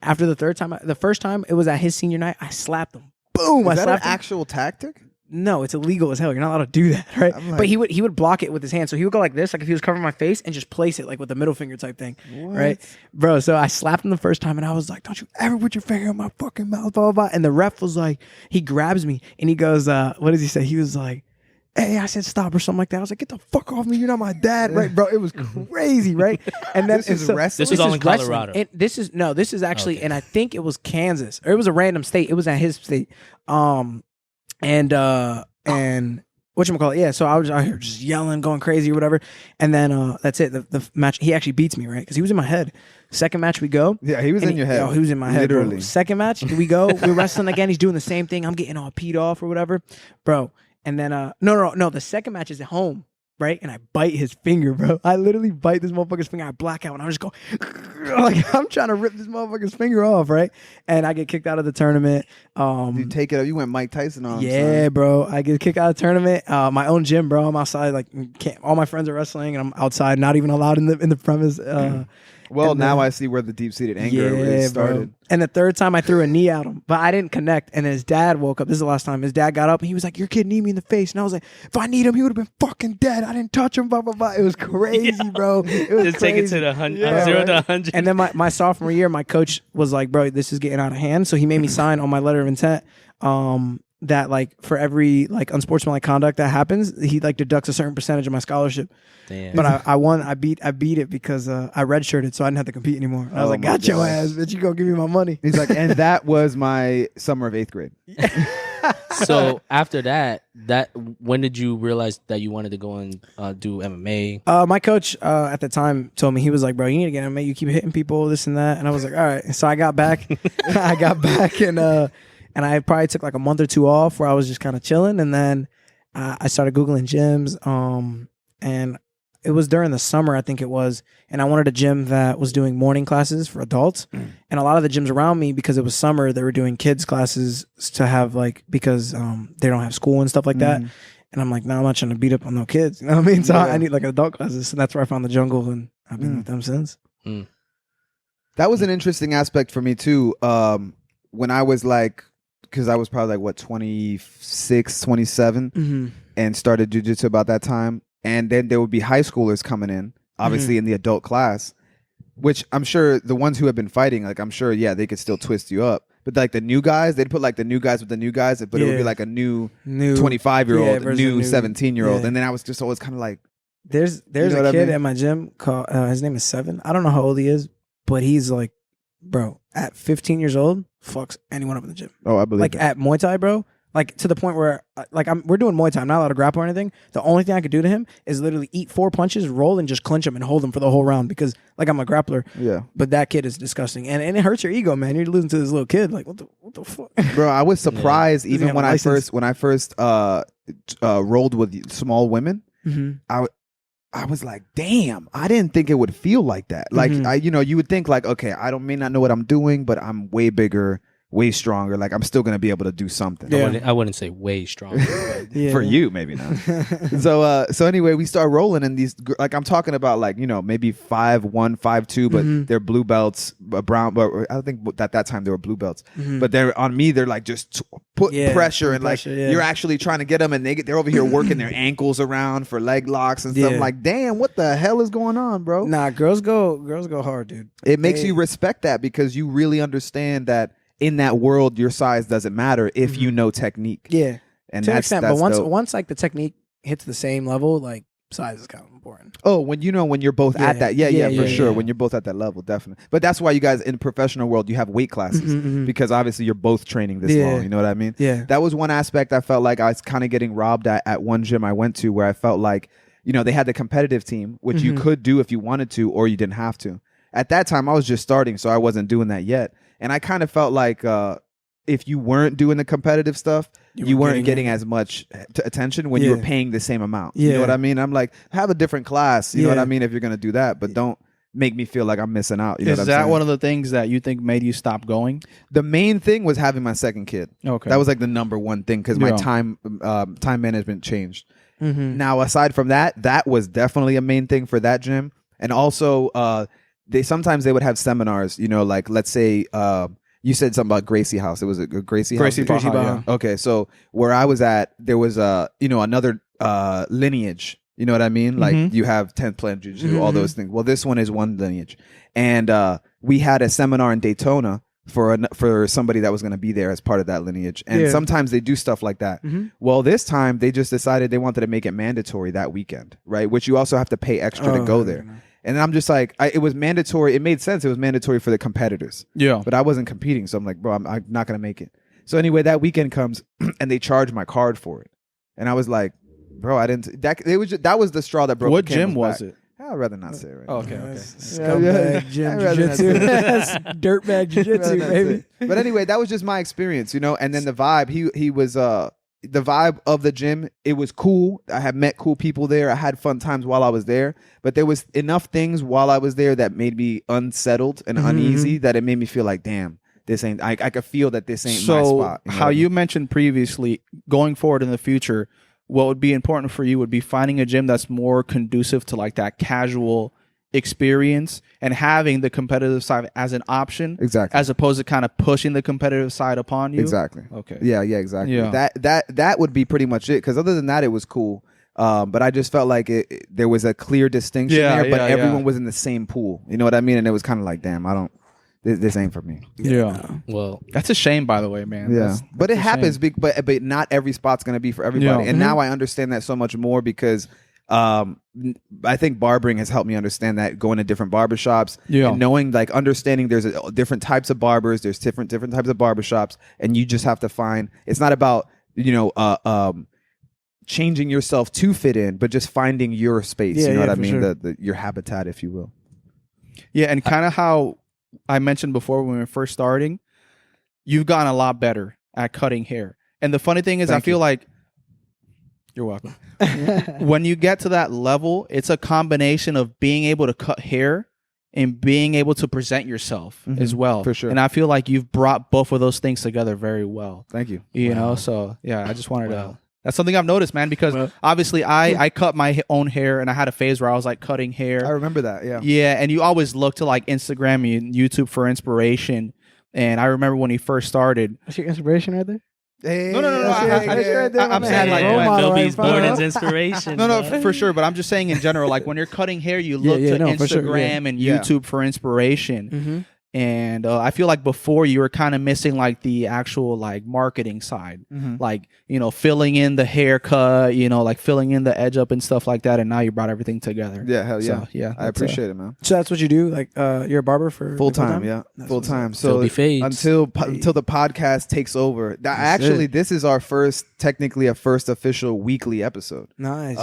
After the first time it was at his senior night, I slapped him. Boom! I
Is that an
slapped him.
actual tactic?
No, it's illegal as hell. You're not allowed to do that, right?
I'm like-
But he would block it with his hand. So he would go like this, like if he was covering my face, and just place it like with the middle finger type thing, right? Bro, so I slapped him the first time, and I was like, "Don't you ever put your finger in my fucking mouth, blah, blah, blah." And the ref was like, he grabs me, and he goes, what does he say? He was like, "Hey," I said stop or something like that. I was like, "Get the fuck off me. You're not my dad," right, bro? It was crazy, right? And then
This is
and
wrestling?
This was all in
wrestling.
Colorado.
And this is actually,
Okay.
and I think it was Kansas, or it was a random state. It was at his state. And whatchamacallit, yeah, so I was out here just yelling, going crazy or whatever. And then that's it. The match, he actually beats me, right? Because he was in my head. Second match we go.
Yeah, he was
and
in your head.
Oh, he was in my head,
Literally.
bro. Second match we go. We're wrestling again. He's doing the same thing. I'm getting all peed off or whatever, bro. And then no. The second match is at home, right? And I bite his finger, bro. I literally bite this motherfucker's finger. I black out, and I just go like I'm trying to rip this motherfucker's finger off, right? And I get kicked out of the tournament.
You take it up. You went Mike Tyson on him,
Yeah,
son.
bro. I get kicked out of the tournament. My own gym, bro. I'm outside, like all my friends are wrestling, and I'm outside, not even allowed in the premise.
Well,
and
now
then-
I see where the deep-seated anger is
bro.
started.
And the third time I threw a knee at him, but I didn't connect. And his dad woke up. This is the last time. His dad got up and he was like, "Your kid kneed me in the face." And I was like, "If I need him, he would have been fucking dead. I didn't touch him." Blah blah blah. It was crazy, bro. It was
Just take it
crazy.
to the 100,
Yeah,
0
right.
to 100.
And then my sophomore year, my coach was like, "Bro, this is getting out of hand." So he made me sign on my letter of intent that like for every like unsportsmanlike conduct that happens, he like deducts a certain percentage of my scholarship.
Damn.
But I won. I beat it because I redshirted, so I didn't have to compete anymore. I was
Oh
like,
my
"Got your
gosh.
ass, bitch! You gonna give me my money?"
He's like, and that was my summer of 8th grade.
So after that when did you realize that you wanted to go and do MMA?
My coach at the time told me, he was like, "Bro, you need to get MMA. You keep hitting people, this and that." And I was like, "All right." So I got back. And I probably took like a month or two off where I was just kind of chilling. And then I started Googling gyms. And it was during the summer, I think it was. And I wanted a gym that was doing morning classes for adults. And a lot of the gyms around me, because it was summer, they were doing kids classes to have like, because they don't have school and stuff like that. And I'm like, "No, I'm not trying to beat up on no kids." You know what I mean? So I need like adult classes. And that's where I found the jungle, and I've been with them since.
That was an interesting aspect for me too. When I was like, because I was probably like what 26, 27, and started jujitsu about that time. And then there would be high schoolers coming in, obviously in the adult class, which I'm sure the ones who have been fighting, like I'm sure, yeah, they could still twist you up. But like the new guys, they'd put like the new guys with the new guys, but it would be like a new 25-year-old,
versus
new
new-
17-year-old.
yeah.
And then I was just always kind of like,
There's
know what
a
I
kid
mean?
at my gym called his name is Seven. I don't know how old he is, but he's like, bro, at 15 years old, fucks anyone up in the gym.
oh, I believe
Like
it.
at Muay Thai, bro. Like to the point where like we're doing Muay Thai. I'm not allowed to grapple or anything. The only thing I could do to him is literally eat 4 punches, roll, and just clinch him and hold him for the whole round because like I'm a grappler.
Yeah.
But that kid is disgusting, and it hurts your ego, man. You're losing to this little kid. Like what the fuck?
Bro, I was surprised
Doesn't
even
have a
when
license.
I first rolled with small women.
Mm-hmm.
I was like, damn, I didn't think it would feel like that. Like
Mhm.
you would think like, okay, may not know what I'm doing, but I'm way bigger, way stronger. Like I'm still gonna be able to do something.
Yeah.
I wouldn't say way stronger. But
Yeah.
For you, maybe not. So anyway, we start rolling, and these like I'm talking about like maybe 5'1", 5'2", but
Mhm.
they're blue belts, brown. But I think at that time they were blue belts.
Mhm.
But they're on me. They're like just put
Yeah,
pressure, and
pressure,
like
yeah.
you're actually trying to get them, and they're over here working their ankles around for leg locks and stuff.
Yeah.
I'm like, damn, what the hell is going on, bro?
Nah, girls go hard, dude.
It makes
They-
you respect that because you really understand that in that world, your size doesn't matter if you know technique.
Yeah.
And
To an
that's
extent,
that's
but once
dope.
once like the technique hits the same level, like size is kind of important.
Oh, when you're both
Yeah.
at that,
Yeah,
for
yeah,
sure.
yeah.
When you're both at that level, definitely. But that's why you guys in the professional world, you have weight classes
Mhm.
because obviously you're both training this
Yeah.
long. You know what I mean?
Yeah.
That was one aspect I felt like I was kind of getting robbed at one gym I went to where I felt like, they had the competitive team, which you
Mhm.
could do if you wanted to, or you didn't have to. At that time, I was just starting, so I wasn't doing that yet. And I kind of felt like if you weren't doing the competitive stuff, you weren't getting as much attention when you were
Yeah.
paying the same amount. You know
Yeah.
what I mean? I'm like, have a different class. You know what
Yeah.
I mean? If you're going to do that, but don't make me feel like I'm missing out. You know
Is
what I'm
that
saying?
one of the things that you think made you stop going?
The main thing was having my second kid.
Okay.
That was like the number one thing because my
Yeah.
time management changed.
Mm-hmm.
Now, aside from that, that was definitely a main thing for that gym. And also, they would have seminars, you know, like let's say you said something about Gracie House. It was a Gracie House.
Gracie Baja, yeah.
Okay, so where I was at, there was another lineage. You know what I mean? Like
Mhm.
you have 10th Plan Jiu-Jitsu, all those things. Well, this one is one lineage, and we had a seminar in Daytona for somebody that was going to be there as part of that lineage. And
Yeah.
sometimes they do stuff like that.
Mhm.
Well, this time they just decided they wanted to make it mandatory that weekend, right? Which you also have to pay extra to go there. And I'm just like, it was mandatory. It made sense. It was mandatory for the competitors.
Yeah.
But I wasn't competing. So I'm like, bro, I'm not going to make it. So anyway, that weekend comes and they charge my card for it. And I was like, bro, I didn't. That was the straw that broke
What
the camel's
gym was
back.
it?
I'd rather not say it right
Oh,
now.
okay.
Scumbag gym
I'd rather not
jiu-jitsu.
say it.
That's dirtbag jiu-jitsu, baby.
But anyway, that was just my experience, you know. And then the vibe, he was the vibe of the gym. It was cool. I had met cool people there. I had fun times while I was there. But there was enough things while I was there that made me unsettled and uneasy that it made me feel like, damn, this ain't. I could feel that this ain't my spot.
So
know
how
what I
you
mean?
mentioned previously, going forward in the future, what would be important for you would be finding a gym that's more conducive to like that casual experience and having the competitive side as an option,
Exactly.
as opposed to kind of pushing the competitive side upon you.
Exactly.
Okay.
Yeah, exactly.
Yeah.
That would be pretty much it. Because other than that, it was cool. But I just felt like there was a clear distinction
Yeah,
there, but
yeah,
everyone
yeah.
was in the same pool. You know what I mean? And it was kind of like, damn, this ain't for me.
Yeah.
Well,
That's a shame, by the way, man.
Yeah,
That's-
but it
that's a
happens.
shame.
But not every spot's gonna be for everybody.
Yeah.
And now I understand that so much more because I think barbering has helped me understand that, going to different barbershops
Yeah.
and knowing, like, understanding there's different types of barbers, there's different types of barbershops, and you just have to find. It's not about changing yourself to fit in, but just finding your space.
Yeah,
you know what
yeah,
I
for
mean?
sure.
Your habitat, if you will.
Yeah, and kind of how I mentioned before when we were first starting, you've gotten a lot better at cutting hair. And the funny thing is,
Thank
I feel
you.
like you're welcome. When you get to that level, it's a combination of being able to cut hair and being able to present yourself
Mhm,
as well.
for sure.
And I feel like you've brought both of those things together very well.
Thank you.
You
Wow.
know, so yeah, I just wanted
Wow.
to. That's something I've noticed, man, because
Well-
obviously I cut my own hair and I had a phase where I was like cutting hair.
I remember that. Yeah.
Yeah, and you always look to like Instagram and YouTube for inspiration. And I remember when he first started.
That's your inspiration right there?
Hey,
No. I'm
Man,
saying
like
role
role model
Philby's
right in front of
Bordan's
us.
inspiration.
No,
bro.
for sure. But I'm just saying in general, like when you're cutting hair, you look
Yeah,
to
no,
Instagram
for sure, yeah.
and
Yeah.
YouTube for inspiration.
Mm-hmm.
And I feel like before you were kind of missing like the actual like marketing side,
Mhm.
like, you know, filling in the haircut, you know, like filling in the edge up and stuff like that. And now you brought everything together.
Yeah, hell yeah.
So, yeah,
I appreciate it, man.
So that's what you do? Like, you're a barber for
Full time, yeah,
That's
full
what's
time.
up.
So
Philby fades.
until the podcast takes over. Actually, this is our technically a first official weekly episode.
Nice.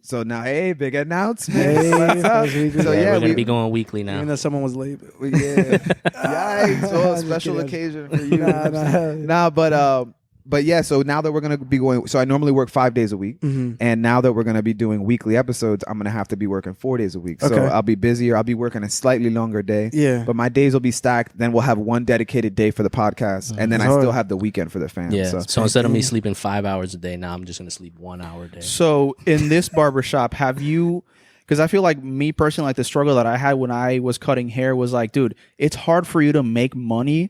So now, hey, big announcement.
Hey,
What's up?
first weekly.
So
Yeah,
yeah,
we're gonna
we,
be going weekly now.
Even though someone was late. But
yeah, yikes! Oh,
Just
special
kidding.
occasion for you.
Nah.
Nah, but yeah. So now that we're gonna be going, so I normally work 5 days a week.
Mhm.
And now that we're going to be doing weekly episodes, I'm going to have to be working 4 days a week. So
Okay.
I'll be busier. I'll be working a slightly longer day.
Yeah.
But my days will be stacked. Then we'll have one dedicated day for the podcast. And then I
That's
still
hard.
have the weekend for the fans.
Yeah.
So.
So instead of me sleeping 5 hours a day, now I'm just gonna sleep 1 hour a day.
So in this barbershop, have you, because I feel like me personally, like the struggle that I had when I was cutting hair was like, dude, it's hard for you to make money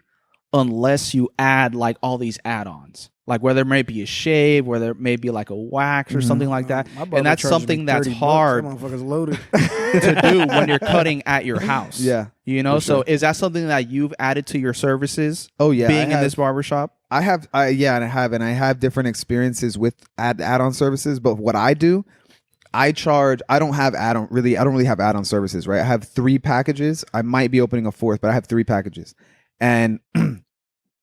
unless you add like all these add-ons. Like whether it may be a shave, whether it may be like a wax or something like that.
My barber
And that's
charges
something
me
that's
30 bucks.
hard
That motherfucker's loaded.
to do when you're cutting at your house.
Yeah.
You know,
For
so
sure.
is that something that you've added to your services?
Oh, yeah.
Being in this barbershop?
I have, and I have different experiences with add-on services. But what I do, I charge. I don't really have add-on services, right? I have 3 packages. I might be opening a 4th, but I have 3 packages, and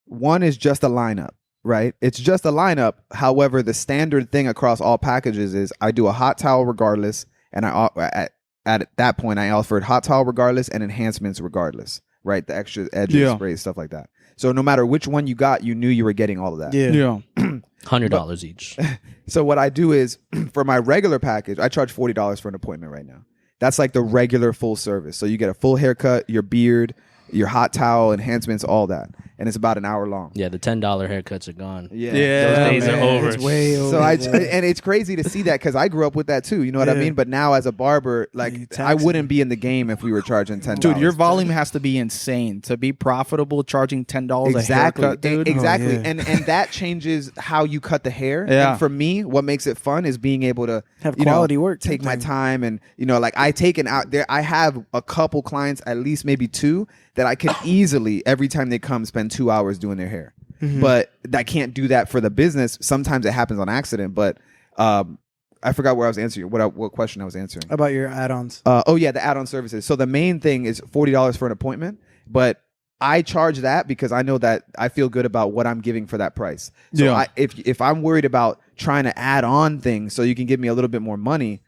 one is just a lineup, right? It's just a lineup. However, the standard thing across all packages is I do a hot towel regardless, and at that point I offered hot towel regardless and enhancements regardless, right? The extra edges,
Yeah.
sprays, stuff like that. So no matter which one you got, you knew you were getting all of that.
Yeah.
$100 each.
So what I do is for my regular package, I charge $40 for an appointment right now. That's like the regular full service. So you get a full haircut, your beard, your hot towel, enhancements, all that. And it's about an hour long.
Yeah, the $10 haircuts are gone.
Yeah.
Those days are over.
It's way over.
So and it's crazy to see that because I grew up with that too. You know what I mean? But now as a barber, like I wouldn't be in the game if we were charging $10.
Dude, your volume has to be insane to be profitable. Charging $10 a haircut, dude.
Exactly.
Oh, yeah.
And that changes how you cut the hair.
Yeah.
And for me, what makes it fun is being able to
have quality work.
take my time, and like I take it out there. I have a couple clients, at least maybe 2, that I could easily every time they come spend 2 hours doing their hair. But I can't do that for the business. Sometimes it happens on accident. But I forgot where I was answering. What question I was answering
About your add-ons.
the add-on services. So the main thing is $40 for an appointment, but I charge that because I know that I feel good about what I'm giving for that price. So if I'm worried about trying to add on things so you can give me a little bit more money,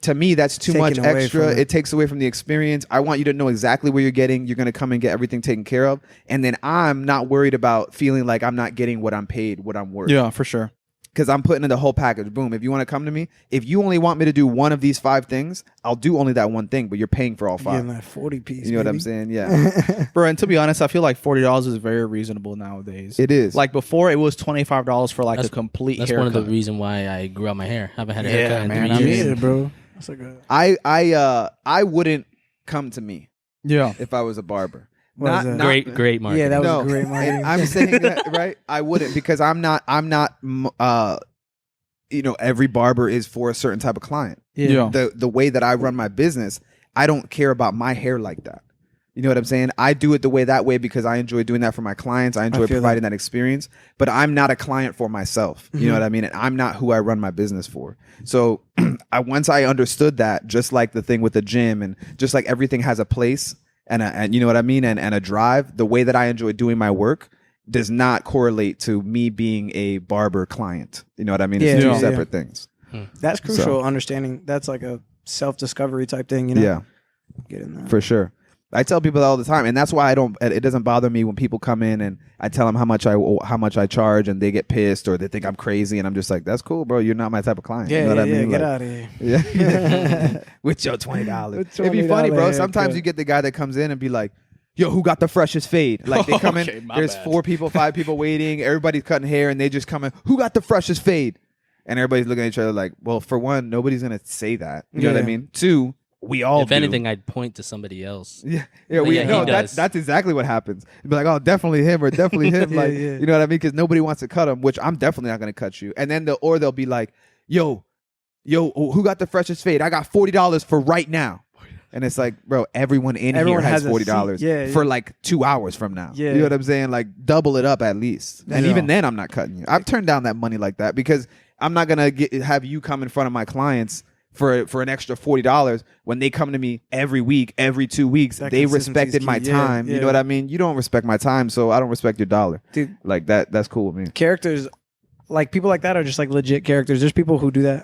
to me that's too much extra. It takes away from the experience. I want you to know exactly where you're getting. You're going to come and get everything taken care of, and then I'm not worried about feeling like I'm not getting what I'm paid, what I'm worth.
Yeah, for sure.
Because I'm putting in the whole package. Boom. If you want to come to me, if you only want me to do one of these 5 things, I'll do only that one thing, but you're paying for all 5.
Getting that 40 piece.
You know what I'm saying? Yeah.
Bro, and to be honest, I feel like $40 is very reasonable nowadays.
It is.
Like before, it was $25 for like a complete
That's
haircut.
one of the reasons why I grew out my hair. I haven't had a haircut in 3
I
years.
need it, bro. That's like a,
I wouldn't come to me
if
I was a barber.
What is that?
Great marketing.
Yeah, that was
No.
a great marketing.
I'm saying that, right? I wouldn't, because I'm not every barber is for a certain type of client.
Yeah.
The way that I run my business, I don't care about my hair like that. You know what I'm saying? I do it that way because I enjoy doing that for my clients. I enjoy providing that experience, but I'm not a client for myself. You know what I mean? And I'm not who I run my business for. So once I understood that, just like the thing with the gym and just like everything has a place and you know what I mean? And a drive, the way that I enjoy doing my work does not correlate to me being a barber client. You know what I mean? It's two separate things.
That's crucial. Understanding that's like a self-discovery type thing, you know?
Yeah.
Get in there.
For sure. I tell people that all the time, and that's why it doesn't bother me when people come in and I tell them how much I charge, and they get pissed or they think I'm crazy, and I'm just like, that's cool, bro. You're not my type of client.
Yeah,
you know what I mean?
Get
Like,
out of here.
Yeah. With your $20. It'd be funny, bro. Sometimes you get the guy that comes in and be like, yo, who got the freshest fade? Like they come in, there's 4 people, 5 people waiting, everybody's cutting hair, and they just come in, who got the freshest fade? And everybody's looking at each other like, well, for one, nobody's gonna say that. You know what I mean? 2, we all
If anything, I'd point to somebody else.
Yeah,
he does.
that's exactly what happens. You'd be like, oh, definitely him or definitely him. You know what I mean? Because nobody wants to cut him, which I'm definitely not going to cut you. And then they'll be like, yo, who got the freshest fade? I got $40 for right now. And it's like, bro, everyone here has $40 for like 2 hours from now.
Yeah.
You know what I'm saying? Like double it up at least. And even then, I'm not cutting you. I've turned down that money like that because I'm not going to have you come in front of my clients for an extra $40 when they come to me every week, every 2 weeks. They respected my time. You know what I mean? You don't respect my time, so I don't respect your dollar.
Dude,
like that's cool with me.
Characters, like people like that are just like legit characters. There's people who do that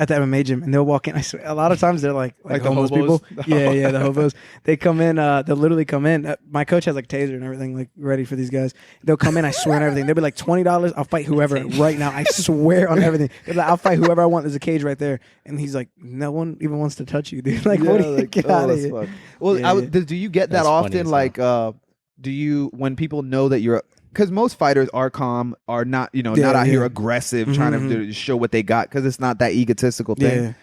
at the MMA gym, and they'll walk in. I swear, a lot of times they're like
the
homeless
hobos?
people. Yeah, the hobos. They come in. They'll literally come in. My coach has like taser and everything, like ready for these guys. They'll come in. I swear on everything. They'll be like $20. I'll fight whoever right now. I swear on everything. They're like, I'll fight whoever I want. There's a cage right there, and he's like, no one even wants to touch you, dude. Like, what?
Like,
Get out of here.
Fun. Well, do you get that
That's funny
often?
as
Like, do you when people know that you're? Because most fighters are calm, are not, not out here aggressive, trying to show what they got, because it's not that egotistical thing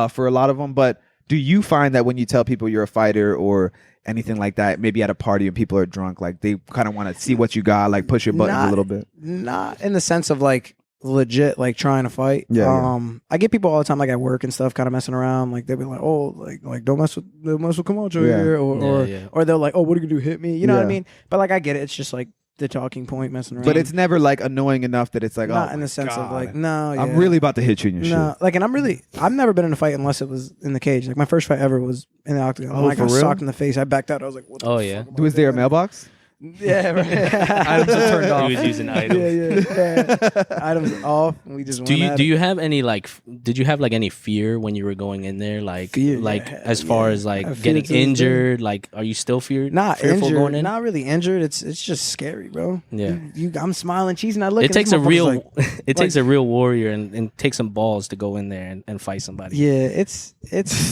for a lot of them. But do you find that when you tell people you're a fighter or anything like that, maybe at a party and people are drunk, like they kind of want to see what you got, like push your buttons a little bit?
Not in the sense of like legit, like trying to fight. I get people all the time, like at work and stuff, kind of messing around. Like they'll be like, "Oh, like don't mess with Camacho here," or they're like, "Oh, what are you gonna do? Hit me?" You know what I mean? But like I get it. It's just like the talking point, messing around.
But it's never like annoying enough that it's like,
not
oh,
in the sense
God.
of like, no,
I'm really about to hit you in your shit.
Like, and I've never been in a fight unless it was in the cage. Like my first fight ever was in the octagon.
Oh,
I got
for real?
socked in the face. I backed out. I was like, what the fuck am I
Was there a
doing?
mailbox?
Yeah, right.
Items are turned off.
He was using items.
Yeah. Items off. And we just
Do
went
you
at
do
it.
you have any like did you have like any fear when you were going in there
Fear,
like
yeah,
as far
yeah.
as
I
like
feel
getting
to this day.
injured, like are you still feared
Not
fearful
injured,
going in?
not really injured. It's just scary, bro.
Yeah.
I'm smiling, cheesing. I look.
It takes a real it takes
like-
a real warrior and takes some balls to go in there and fight somebody.
Yeah, it's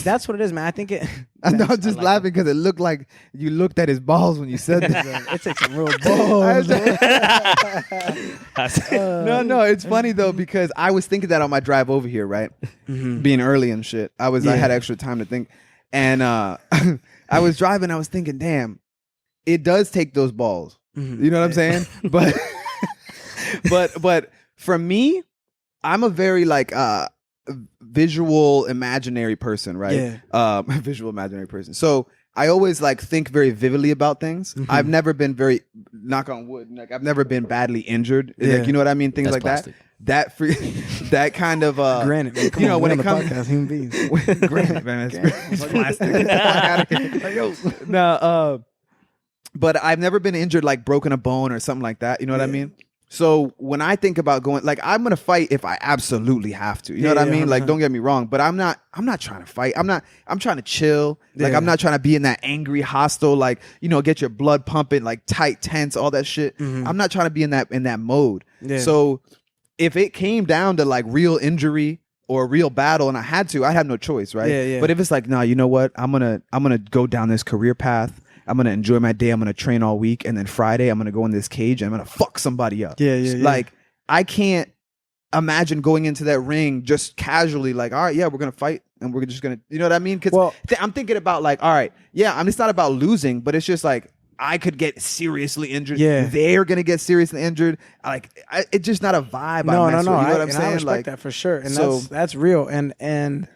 that's what it is, man. I think it.
I'm not just
like
laughing because it looked like you looked at his balls when you said that.
It takes some real balls.
No, it's funny though because I was thinking that on my drive over here, right? Being early and shit. I had extra time to think, and I was driving. I was thinking, damn, it does take those balls. You know what I'm saying? But but for me, I'm a very like visual imaginary person, right?
Yeah.
Visual imaginary person. So I always like think very vividly about things. I've never been very, knock on wood, like I've never been badly injured.
Yeah.
Like, you know what I mean? Things
That's
like
plastic.
that. That kind of
Granted, man, come
you know,
on,
when
we're
it
on the
comes
podcast, human beings.
granted, man, it's plastic. No, but I've never been injured, like broken a bone or something like that. You know what I mean? So when I think about going, like I'm gonna fight if I absolutely have to. You know what I mean? Like,
100%.
don't get me wrong, but I'm not trying to fight. I'm trying to chill. Like I'm not trying to be in that angry, hostile, like, you know, get your blood pumping, like tight, tense, all that shit. I'm not trying to be in that mode.
Yeah.
So if it came down to like real injury or a real battle and I had to, I'd have no choice, right?
Yeah.
But if it's like, no, you know what? I'm gonna go down this career path. I'm going to enjoy my day. I'm going to train all week. And then Friday, I'm going to go in this cage and I'm going to fuck somebody up.
Yeah.
Like, I can't imagine going into that ring just casually like, all right, yeah, we're going to fight. And we're just going to, you know what I mean? Because I'm thinking about like, all right, yeah, I mean, it's not about losing, but it's just like, I could get seriously injured.
Yeah.
They're going to get seriously injured. Like, it's just not a vibe.
No.
You know what I'm
I
saying?
respect
Like,
that for sure, and
so-
that's real. And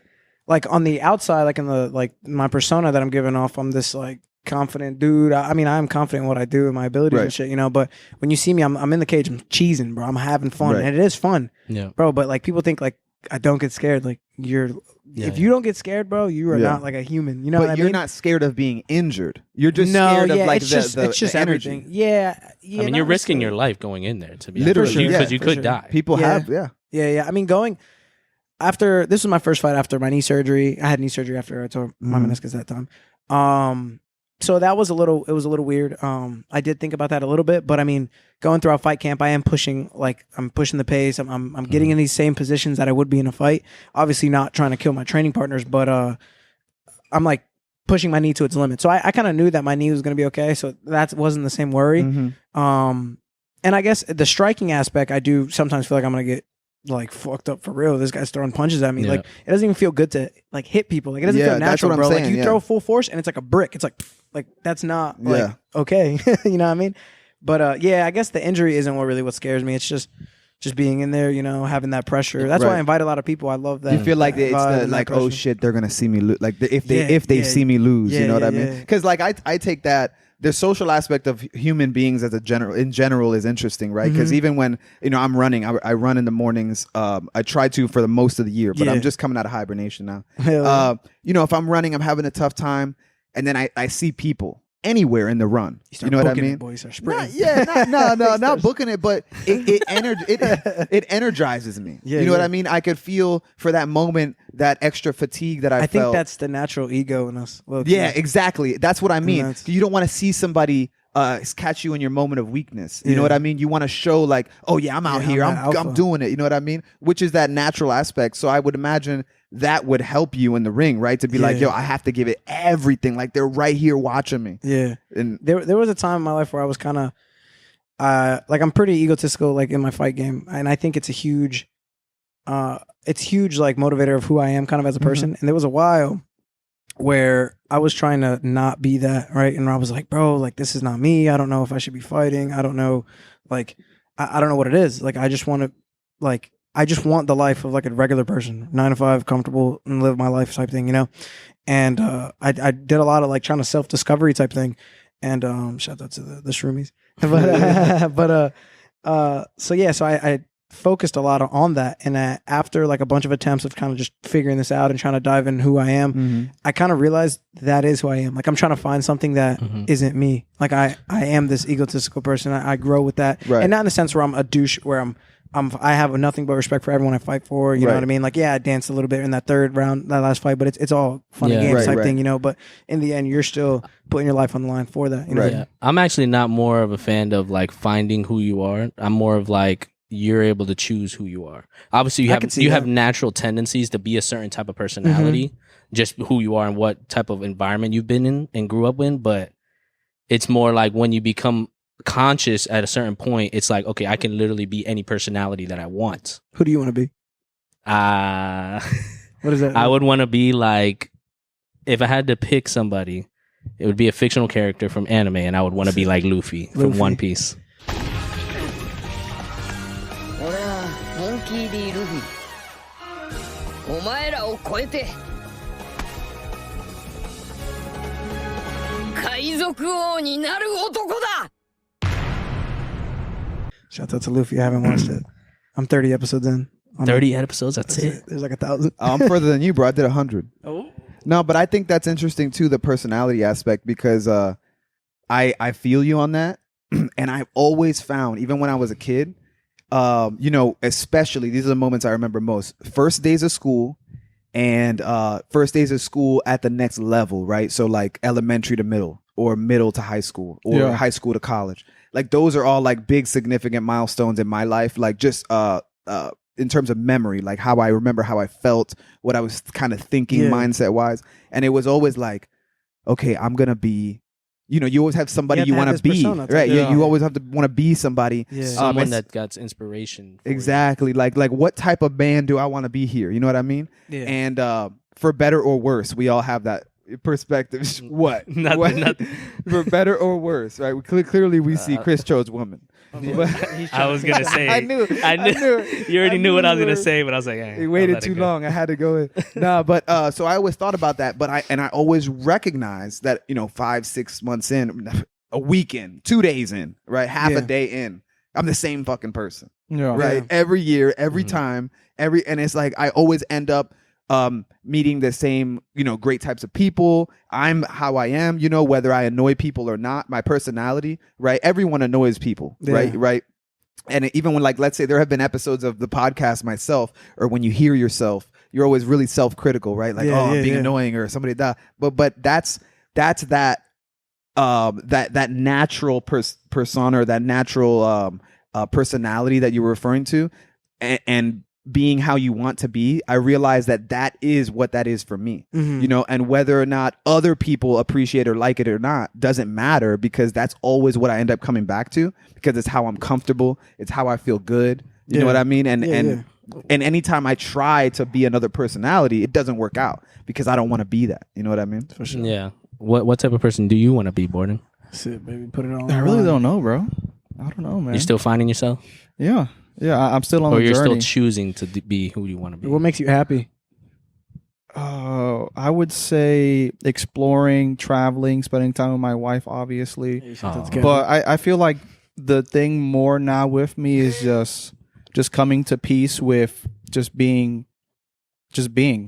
like on the outside, like in the like my persona that I'm giving off, I'm this like confident dude. I mean, I'm confident in what I do and my abilities and shit, you know. But when you see me, I'm in the cage, I'm cheesing, bro. I'm having fun, and it is fun, bro. But like people think like I don't get scared. Like if you don't get scared, bro, you are not like a human. You know
but
what I mean?
you're not scared of being injured. You're just scared of like
it's just
the energy.
everything. Yeah.
I mean, you're risking your life going in there, to be
Literally,
honest, because you
for
could
sure.
die.
People have,
Yeah. I mean, going after this was my first fight after my knee surgery. I had knee surgery after I tore my meniscus that time. So that was a little weird. I did think about that a little bit, but I mean, going throughout fight camp, I'm pushing the pace. I'm getting in these same positions that I would be in a fight. Obviously, not trying to kill my training partners, but I'm like pushing my knee to its limit. So I kind of knew that my knee was going to be okay. So that wasn't the same worry. And I guess the striking aspect, I do sometimes feel like I'm going to get like fucked up for real. This guy's throwing punches at me.
Yeah.
Like it doesn't even feel good to like hit people. Like it doesn't
Yeah,
feel
that's
natural,
what I'm
bro.
saying,
Like you
yeah.
throw full force and it's like a brick. It's like that's not like okay. You know what I mean? But yeah, I guess the injury isn't what scares me. It's just being in there, you know, having that pressure. That's why I invite a lot of people. I love that.
You feel like
that
it's
vibe
the
and that
like, oh
pressure.
shit, they're gonna see me lose. Like if they see me lose, you know what I mean? Because like I take that. The social aspect of human beings as in general is interesting, right? Because even when, you know, I'm running, I run in the mornings. I try to for the most of the year, but I'm just coming out of hibernation now. You know, if I'm running, I'm having a tough time, and then I see people anywhere in the run. You know what I mean?
Boys are
Not booking it, but it energizes me. You know what I mean? I could feel for that moment that extra fatigue that I felt.
I think that's the natural ego in us.
Yeah, exactly. That's what I mean.
that's-
You don't want to see somebody catch you in your moment of weakness. You know what I mean? You want to show like, oh yeah, I'm out here. I'm doing it. You know what I mean? Which is that natural aspect. So I would imagine that would help you in the ring, right? To be like, yo, I have to give it everything. Like they're right here watching me.
Yeah.
And
There was a time in my life where I was kind of like I'm pretty egotistical like in my fight game, and I think it's a huge like motivator of who I am kind of as a person. And there was a while where I was trying to not be that, right? And I was like, bro, like this is not me. I don't know if I should be fighting. I don't know, like I don't know what it is. Like I just want the life of like a regular person, 9 to 5, comfortable, and live my life type thing, you know? And I did a lot of like trying to self-discovery type thing. And shout out to the Shroomies. So yeah, so I focused a lot on that. And after like a bunch of attempts of kind of just figuring this out and trying to dive in who I am, I kind of realized that is who I am. Like I'm trying to find something that isn't me. Like I am this egotistical person. I grow with that.
Right.
And not in the sense where I'm a douche, where I have nothing but respect for everyone I fight for. You know what I mean? Like, yeah, I danced a little bit in that third round, that last fight, but it's all fun and games type thing, you know. But in the end, you're still putting your life on the line for that. You know?
Yeah. I'm actually not more of a fan of like finding who you are. I'm more of like you're able to choose who you are. Obviously, you have natural tendencies to be a certain type of personality, just who you are and what type of environment you've been in and grew up in. But it's more like when you become conscious at a certain point, it's like, okay, I can literally be any personality that I want.
Who do you want to be? What is that?
I would want to be like, if I had to pick somebody, it would be a fictional character from anime, and I would want to be like Luffy from One Piece.
俺はモンキー D ルフィお前らを超えて海賊王になる男だ
Shout out to Luffy. I haven't watched it. I'm 30 episodes in.
30 episodes, that's it.
There's like 1,000.
I'm further than you, bro. I did 100.
Oh.
No, but I think that's interesting too, the personality aspect, because I feel you on that. And I've always found, even when I was a kid, you know, especially these are the moments I remember most. First days of school and first days of school at the next level, right? So like elementary to middle, or middle to high school, or high school to college. Like those are all like big significant milestones in my life. Like just in terms of memory, like how I remember how I felt, what I was kind of thinking mindset wise. And it was always like, okay, I'm going to be, you know, you always have somebody you want to be, right? You always have to want to be somebody.
Someone that got inspiration.
Exactly. Like what type of man do I want to be here? You know what I mean? Yeah. And for better or worse, we all have that perspective. What?
Nothing.
For better or worse, right? Clearly we see Chris chose woman.
I was gonna say.
I knew.
You already knew what I was gonna say, but I was like,
he waited too long. I had to go in. No, but so I always thought about that, but I always recognized that, you know, 5-6 months in, a week in, 2 days in, right, half a day in, I'm the same fucking person, right? Every year, every time, and it's like I always end up meeting the same, you know, great types of people. I'm how I am, you know, whether I annoy people or not, my personality, right? Everyone annoys people, right? And even when, like, let's say there have been episodes of the podcast myself, or when you hear yourself, you're always really self-critical, right? Like, I'm being annoying, or somebody that. But that's that natural persona, or that natural personality that you were referring to, and being how you want to be. I realize that is what that is for me, you know, and whether or not other people appreciate or like it or not doesn't matter, because that's always what I end up coming back to, because it's how I'm comfortable. It's how I feel good. You know what I mean? And anytime I try to be another personality, it doesn't work out, because I don't want to be that. You know what I mean?
For sure.
Yeah. What type of person do you want to be, Bordan?
Shit, baby, put it on.
I really don't know, bro. I don't know, man.
You're still finding yourself?
Yeah. I'm still on the journey.
Or you're still choosing to be who you want to be?
What makes you happy?
I would say exploring, traveling, spending time with my wife, obviously. But I feel like the thing more now with me is just coming to peace with just being,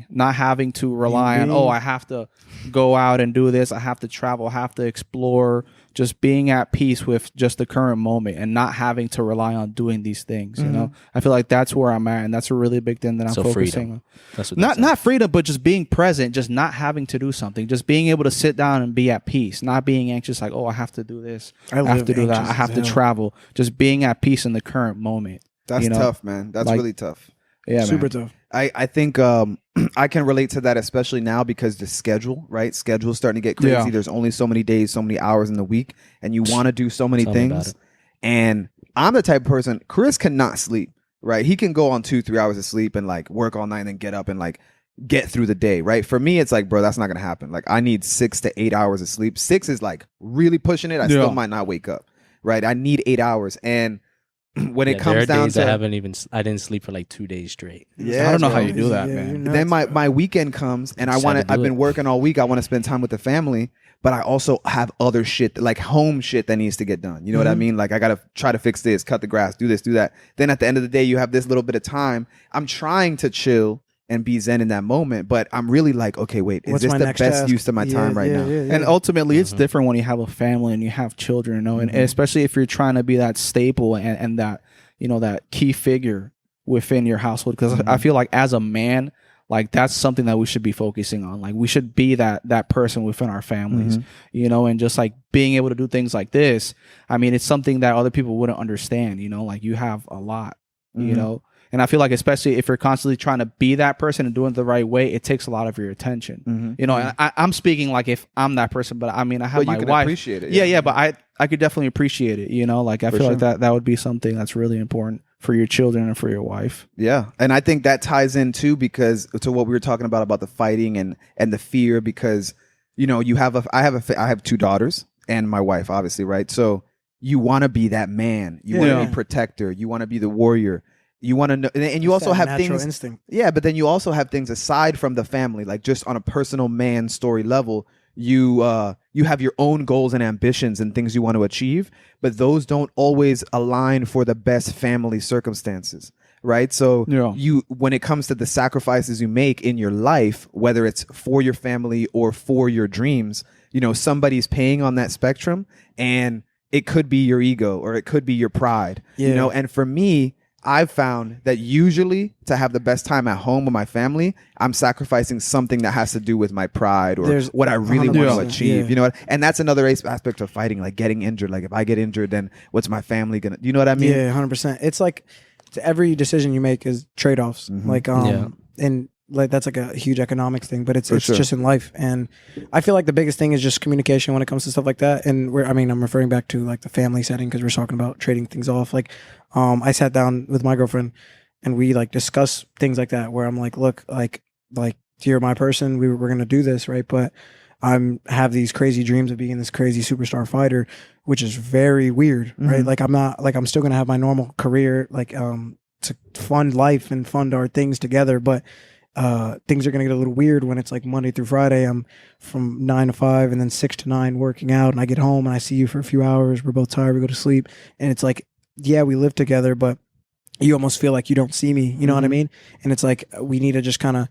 not having to rely on, I have to go out and do this, I have to travel, I have to explore. Just being at peace with just the current moment and not having to rely on doing these things. You know, I feel like that's where I'm at, and that's a really big thing that I'm focusing on.
That's what
not freedom, but just being present, just not having to do something, just being able to sit down and be at peace, not being anxious like, I have to do this, I have to do that, I have to travel. Just being at peace in the current moment.
That's tough, man. That's really tough.
Yeah,
super tough.
I think I can relate to that, especially now, because the schedule, right? Schedule's starting to get crazy.
Yeah.
There's only so many days, so many hours in the week, and you want to do so many things. And I'm the type of person, Chris cannot sleep, right? He can go on 2-3 hours of sleep and like work all night and then get up and like get through the day, right? For me, it's like, bro, that's not going to happen. Like I need 6 to 8 hours of sleep. 6 is like really pushing it. I still might not wake up, right? I need 8 hours. And when it
there
comes
are
down
days
to
I didn't sleep for like 2 days straight.
yeah,
I don't know how
bro.
you do that,
Yeah,
man.
you're nuts.
Then my weekend comes and I
Just
want
had
to.
to
I've
do
been
it.
working all week. I want to spend time with the family, but I also have other shit like home shit that needs to get done. You know what I mean? Like I gotta try to fix this, cut the grass, do this, do that. Then at the end of the day, you have this little bit of time. I'm trying to chill and be zen in that moment, but I'm really like, okay, wait, is
What's
this
my
the
next
best
task?
use of my time right now?
And ultimately, it's different when you have a family and you have children, you know, and especially if you're trying to be that staple and that, you know, that key figure within your household. Because I feel like as a man, like that's something that we should be focusing on. Like we should be that person within our families, you know, and just like being able to do things like this. I mean, it's something that other people wouldn't understand, you know, like you have a lot, you know. And I feel like, especially if you're constantly trying to be that person and doing it the right way, it takes a lot of your attention. You know, and I'm speaking like if I'm that person, but I mean, I have
But
my
you can
wife.
appreciate it.
Yeah, but I could definitely appreciate it. You know, like I feel like
sure.
that would be something that's really important for your children and for your wife.
Yeah, and I think that ties in too because to what we were talking about the fighting and the fear because you know you have I have 2 daughters and my wife obviously, right? So you want to be that man, you want to be protector, you want to be the warrior. You want to know, and you also have
natural
things.
instinct.
Yeah, but then you also have things aside from the family, like just on a personal man story level. You have your own goals and ambitions and things you want to achieve, but those don't always align for the best family circumstances, right? So when it comes to the sacrifices you make in your life, whether it's for your family or for your dreams, you know, somebody's paying on that spectrum, and it could be your ego or it could be your pride, you know. And for me, I've found that usually to have the best time at home with my family, I'm sacrificing something that has to do with my pride or what I really want to achieve. You know what? And that's another aspect of fighting, like getting injured. Like if I get injured, then what's my family gonna? You know what I mean?
Yeah, 100%. It's like every decision you make is trade-offs. Like and like that's like a huge economics thing, but it's just in life. And I feel like the biggest thing is just communication when it comes to stuff like that. And I'm referring back to like the family setting because we're talking about trading things off. Like I sat down with my girlfriend and we like discuss things like that where I'm like, look, like you're my person. We're gonna do this, right? But have these crazy dreams of being this crazy superstar fighter, which is very weird, right? Like I'm still gonna have my normal career, like to fund life and fund our things together, but things are going to get a little weird when it's like Monday through Friday. I'm from 9 to 5 and then 6 to 9 working out, and I get home and I see you for a few hours. We're both tired. We go to sleep, and it's like, yeah, we live together, but you almost feel like you don't see me. You know what I mean? And it's like we need to just kind of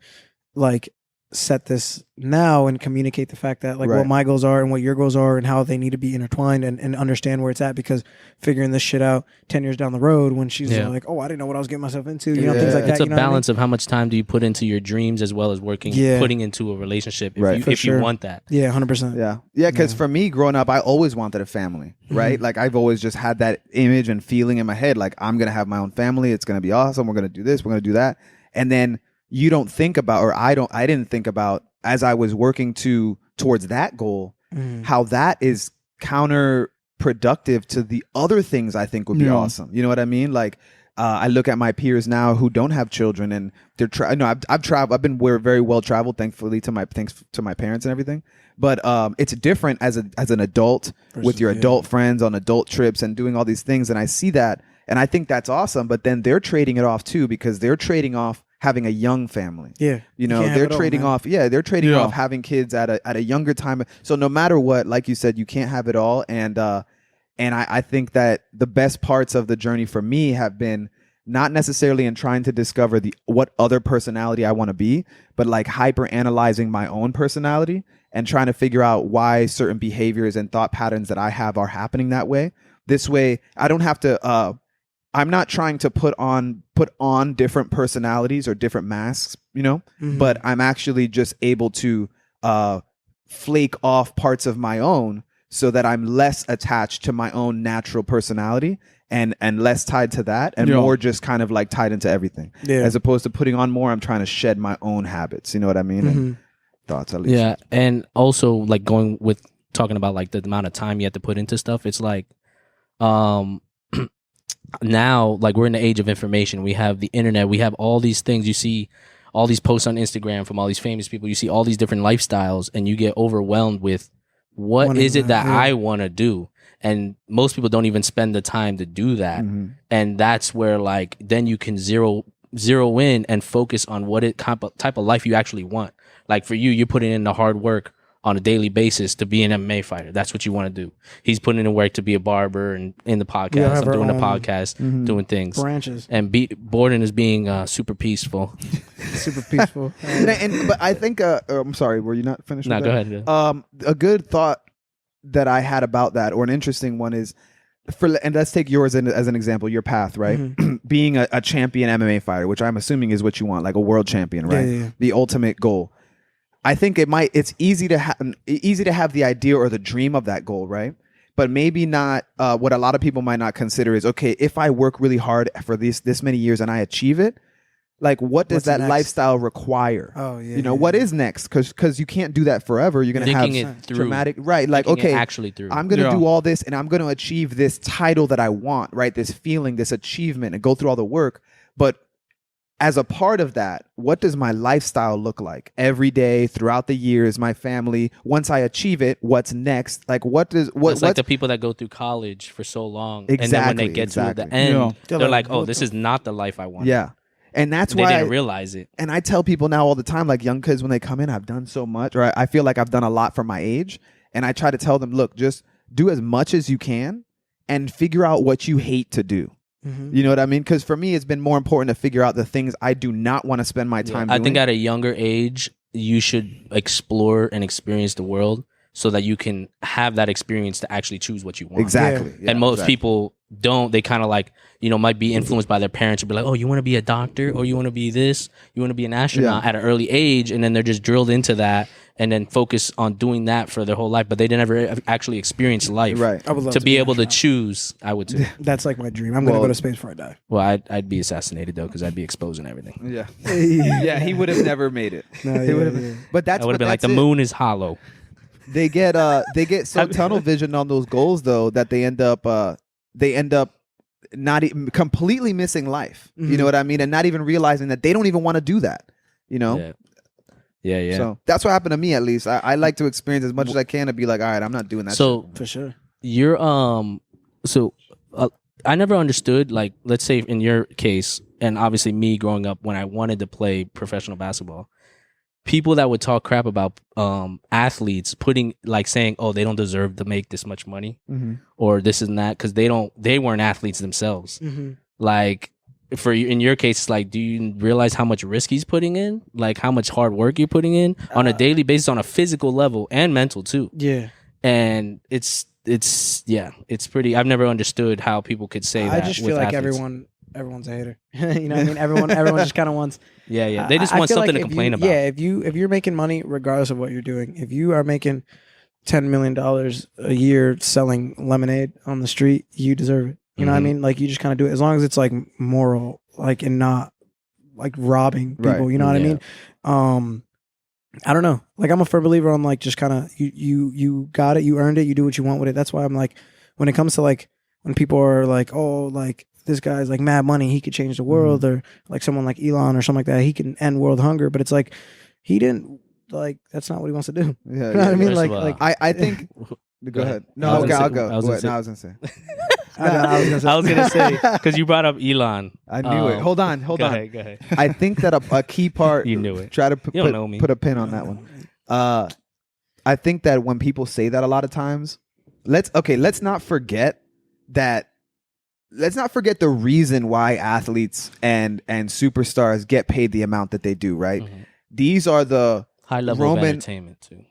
like set this now and communicate the fact that like what my goals are and what your goals are and how they need to be intertwined and understand where it's at, because figuring this shit out 10 years down the road when she's like, oh, I didn't know what I was getting myself into, you know, things like that.
It's a
you know
balance of how much time do you put into your dreams as well as putting into a relationship if you want that.
Yeah, 100%.
Yeah, because for me growing up, I always wanted a family, right? Like I've always just had that image and feeling in my head, like I'm going to have my own family. It's going to be awesome. We're going to do this. We're going to do that. And then you don't think about, or I didn't think about as I was working towards that goal, how that is counterproductive to the other things I think would be awesome. You know what I mean? Like I look at my peers now who don't have children, and they're I've traveled. I've been very well traveled, thankfully thanks to my parents and everything. But it's different as an adult with your adult friends on adult trips and doing all these things, and I see that, and I think that's awesome. But then they're trading it off too, because they're trading off having a young family. Yeah. You know, they're trading off. Yeah, they're trading off having kids at a younger time. So no matter what, like you said, you can't have it all. And I think that the best parts of the journey for me have been not necessarily in trying to discover what other personality I want to be, but like hyper analyzing my own personality and trying to figure out why certain behaviors and thought patterns that I have are happening that way. This way, I don't have to I'm not trying to put on different personalities or different masks, you know, but I'm actually just able to flake off parts of my own so that I'm less attached to my own natural personality and less tied to that and more just kind of like tied into everything. Yeah. As opposed to putting on more, I'm trying to shed my own habits. You know what I mean? And thoughts, at least.
Yeah. And also like talking about like the amount of time you have to put into stuff. It's like, now, like we're in the age of information. We have the internet. We have all these things. You see all these posts on Instagram from all these famous people. You see all these different lifestyles, and you get overwhelmed with what
Wanting
is it that
that, yeah.
I want to do? And most people don't even spend the time to do that. And that's where like then you can zero in and focus on what type of life you actually want. Like for you, you're putting in the hard work on a daily basis to be an MMA fighter. That's what you want to do. He's putting in the work to be a barber and in the podcast.
have
I'm
our
doing the
own,
podcast, doing things.
branches.
And Bordan is being super peaceful.
Super peaceful.
But I think I'm sorry, were you not finished?
No,
with
go
that?
ahead.
A good thought that I had about that, or an interesting one, is and let's take yours as an example, your path, right? Being a champion MMA fighter, which I'm assuming is what you want, like a world champion, right?
Yeah.
The ultimate goal. I think it's easy to have the idea or the dream of that goal, right? But maybe not what a lot of people might not consider is, okay, if I work really hard for this many years and I achieve it, like what does
What's
that
next?
lifestyle require?
Oh yeah.
What is next? Because you can't do that forever. You're gonna
Thinking
have
it through.
traumatic, right? Like,
Thinking it
okay,
actually through.
I'm gonna do all this and I'm gonna achieve this title that I want, right? This feeling, this achievement, and go through all the work. But as a part of that, what does my lifestyle look like every day throughout the years? My family. Once I achieve it, what's next? Like,
It's like the people that go through college for so long, and then when they get to the end,
Yeah.
they're like, "Oh, this is not the life I want."
yeah. And that's
they
why
didn't realize it.
And I tell people now all the time, like young kids, when they come in, I've done so much, or I feel like I've done a lot for my age. And I try to tell them, look, just do as much as you can and figure out what you hate to do. You know what I mean? Because for me, it's been more important to figure out the things I do not want to spend my time doing.
I think at a younger age, you should explore and experience the world so that you can have that experience to actually choose what you want.
Exactly.
Yeah.
Yeah,
And most
exactly.
people don't. They kind of like, might be influenced by their parents to be like, oh, you want to be a doctor, or you want to be this, you want to be an astronaut at an early age. And then they're just drilled into that and then focus on doing that for their whole life. But they never actually experience life.
Right.
I would love
To be
an
able to
astronaut.
choose, I would too.
That's like my dream. I'm gonna go to space before I die.
Well, I'd be assassinated though, because I'd be exposing everything.
Yeah. Yeah, he would have never made it.
No,
He
yeah,
would've-
yeah.
But that's
I would have been like,
that's
the
it.
moon is hollow.
They get so tunnel vision on those goals though that they end up not completely missing life. You know what I mean? And not even realizing that they don't even want to do that. You know?
Yeah.
So that's what happened to me, at least. I like to experience as much as I can to be like, all right, I'm not doing that.
So
For sure.
you're I never understood, like, let's say in your case, and obviously me growing up when I wanted to play professional basketball, people that would talk crap about athletes saying, oh, they don't deserve to make this much money or this and that because they weren't athletes themselves. Like for you, in your case, it's like, do you realize how much risk he's putting in? Like how much hard work you're putting in on a daily basis, on a physical level and mental too.
Yeah.
And it's pretty. I've never understood how people could say that.
I just
with
feel like
athletes.
everyone's a hater. You know what I mean? Everyone just kind of wants.
Yeah. They just
I
want
feel
something
like
to
if
complain
you,
about.
Yeah, if you're making money regardless of what you're doing, if you are making $10 million a year selling lemonade on the street, you deserve it. You know what I mean? Like you just kind of do it as long as it's like moral, like and not like robbing people.
Right.
You know what
Yeah.
I mean? I don't know. Like I'm a firm believer on like just kind of you got it, you earned it, you do what you want with it. That's why I'm like when it comes to like when people are like, oh, like this guy's like mad money, he could change the world, or like someone like Elon or something like that, he can end world hunger. But it's like he didn't like that's not what he wants to do.
Yeah,
You know what I mean?
First
like
of all,
like
I think. Go ahead. No,
I was
okay,
gonna
I'll
say-
go.
I was
Go
gonna
ahead.
say-
No, I was gonna say.
I was gonna say because you brought up Elon.
I knew it. Hold on.
Go ahead.
I think that a key part.
You knew it.
Try to
You don't know me.
put a pin on that one. I think that when people say that a lot of times, let's not forget that. Let's not forget the reason why athletes and superstars get paid the amount that they do. Right? These are the
High level of entertainment too.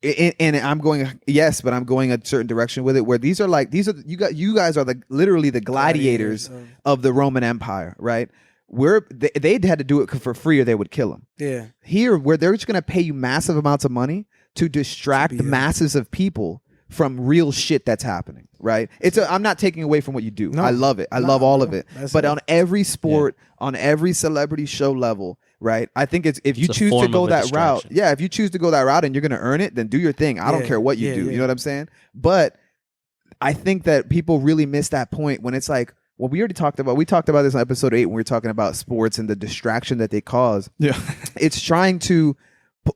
and I'm going but I'm going a certain direction with it. Where these are you guys are literally the gladiators of the Roman Empire, right? They had to do it for free or they would kill them.
yeah.
Here, where they're just going to pay you massive amounts of money to distract
To be
masses of people from real shit that's happening, right? I'm not taking away from what you do.
No.
I love it. I love all of it.
That's
But
it.
on every sport, on every celebrity show level, right? I think if you
It's a
choose to
form
go
of a
that route,
distraction.
if you choose to go that route and you're going to earn it, then do your thing. I don't
Yeah,
care what you
yeah,
do.
yeah.
You know what I'm saying? But I think that people really miss that point when it's like, well, we talked about this in episode 8 when we were talking about sports and the distraction that they cause.
Yeah.
It's trying to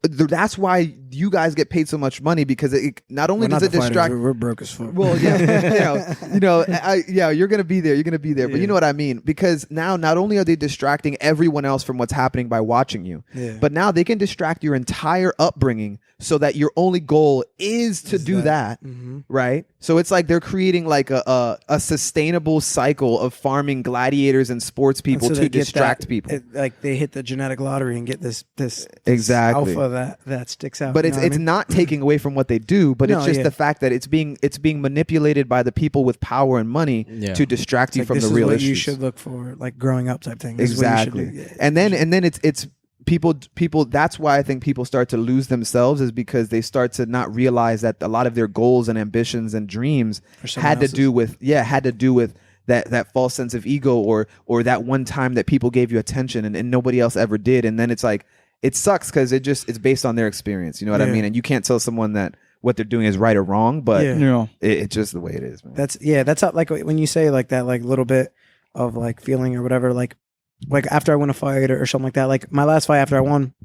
That's why you guys get paid so much money, because it not only does it distract.
We're broke as fuck.
Well, yeah, you're gonna be there. You're gonna be there, but you know what I mean. Because now, not only are they distracting everyone else from what's happening by watching you, but now they can distract your entire upbringing, so that your only goal is to do that, right? So it's like they're creating like a sustainable cycle of farming gladiators and sports people to distract people.
Like they hit the genetic lottery and get this
exactly
alpha that sticks out.
But it's not taking away from what they do, but it's just the fact that it's being manipulated by the people with power and money to distract you from the real issues.
You should look for, like, growing up type thing.
Exactly. And then it's people. That's why I think people start to lose themselves, is because they start to not realize that a lot of their goals and ambitions and dreams had to do with that false sense of ego, or that one time that people gave you attention and nobody else ever did. And then it's like, it sucks because it's based on their experience. You know what I mean? And you can't tell someone that what they're doing is right or wrong, but it's just the way it is, man.
That's how, like, when you say like that, like, little bit of like feeling or whatever, like after I win a fight or something like that, like my last fight after I won,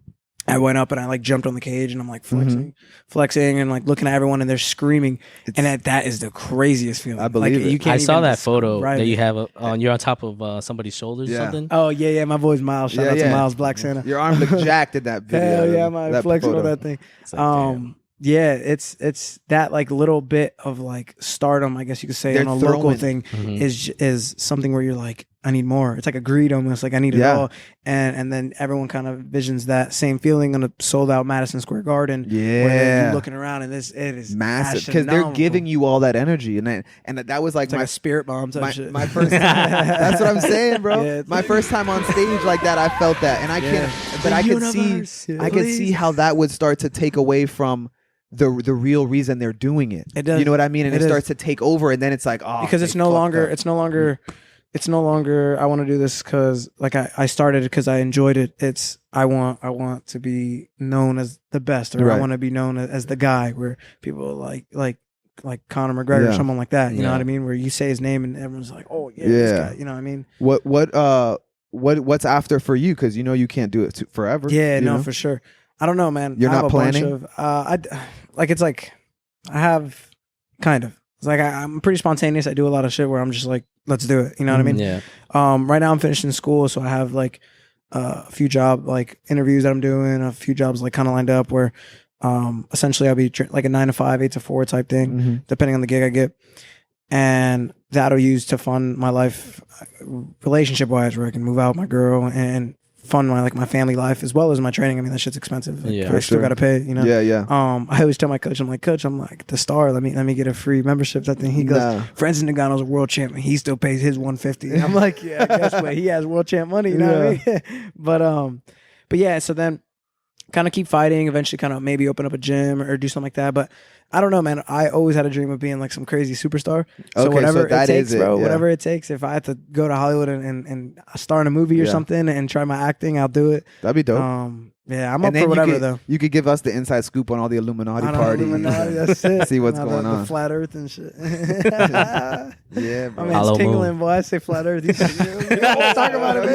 I went up and I like jumped on the cage and I'm like flexing and like looking at everyone and they're screaming, and that is the craziest feeling.
I believe
like,
it.
You can't
I saw
even
that photo
describe
that
it.
you have on. You're on top of somebody's shoulders or something.
Oh yeah, my boy's Miles. Shout out to Miles, Black Santa.
Your arm looked jacked in that video.
Hell yeah, my flexing on that thing. Yeah, it's that like little bit of like stardom, I guess you could say, on a local thing is something where you're like, I need more. It's like a greed almost, like I need it all. And then everyone kind of visions that same feeling on a sold out Madison Square Garden.
Yeah.
Where you're looking around and it is
massive, because they're giving you all that energy. And that was like,
it's like a spirit bomb type shit.
My first time. That's what I'm saying, bro. Yeah, my first time on stage like that, I felt that. And I can't, but I could see how that would start to take away from the real reason they're doing it.
It does.
You know what I mean? And it starts to take over, and then it's like,
because it's no longer I want to do this because like I started it because I enjoyed it. It's I want to be known as the best, or I want to be known as the guy where people like Conor McGregor or someone like that. You know what I mean? Where you say his name and everyone's like, oh yeah, this guy. You know what I mean?
What's after for you? Because you can't do it forever.
Yeah, no, for sure. I don't know, man.
You're not planning?
It's like I have kind of. It's like I'm pretty spontaneous. I do a lot of shit where I'm just like, let's do it. You know what I mean?
Yeah.
Right now I'm finishing school, so I have like a few job like interviews that I'm doing, a few jobs like kind of lined up where essentially I'll be like a 9 to 5, 8 to 4 type thing, depending on the gig I get, and that'll use to fund my life, relationship wise, where I can move out with my girl and fund my family life as well as my training. I mean, that shit's expensive. Like, I still gotta pay, you know. I always tell my coach, I'm like, Coach, I'm like the star. Let me get a free membership. That thing. He goes, Francis Ngannou's a world champion. He still pays his $150. I'm like, yeah, guess what? He has world champ money. You know what I mean? But yeah. So then, kind of keep fighting. Eventually, kind of maybe open up a gym or do something like that. But I don't know, man. I always had a dream of being like some crazy superstar. So whatever it takes, bro. Whatever it takes. If I had to go to Hollywood and star in a movie or something and try my acting, I'll do it.
That'd be dope.
Yeah, I'm up for whatever though.
You could give us the inside scoop on all the Illuminati parties.
That's it.
See what's going on.
The flat Earth and shit.
Yeah, bro.
I mean, it's tingling, boy. I say flat Earth. Talk about it,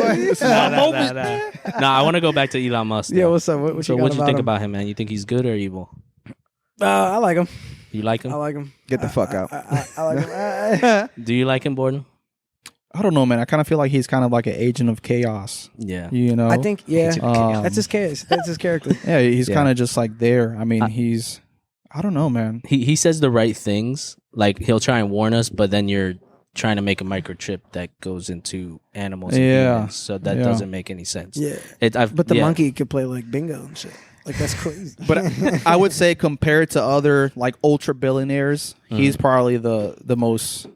man.
No, I want to go back to Elon Musk.
Yeah, what's up? What
you think about him, man? You think he's good or evil?
I like him.
You like him?
I like him.
Get the fuck out.
I like him.
Do you like him, Bordan?
I don't know, man. I kind of feel like he's kind of like an agent of chaos.
Yeah.
You know?
I think, that's his case. That's his character.
Yeah, he's kind of just like there. I mean, I don't know, man.
He says the right things. Like, he'll try and warn us, but then you're trying to make a microchip that goes into animals and humans, so that doesn't make any sense.
Yeah.
But
the monkey could play like bingo and shit. Like, that's crazy.
But I would say compared to other like ultra billionaires, he's probably the most,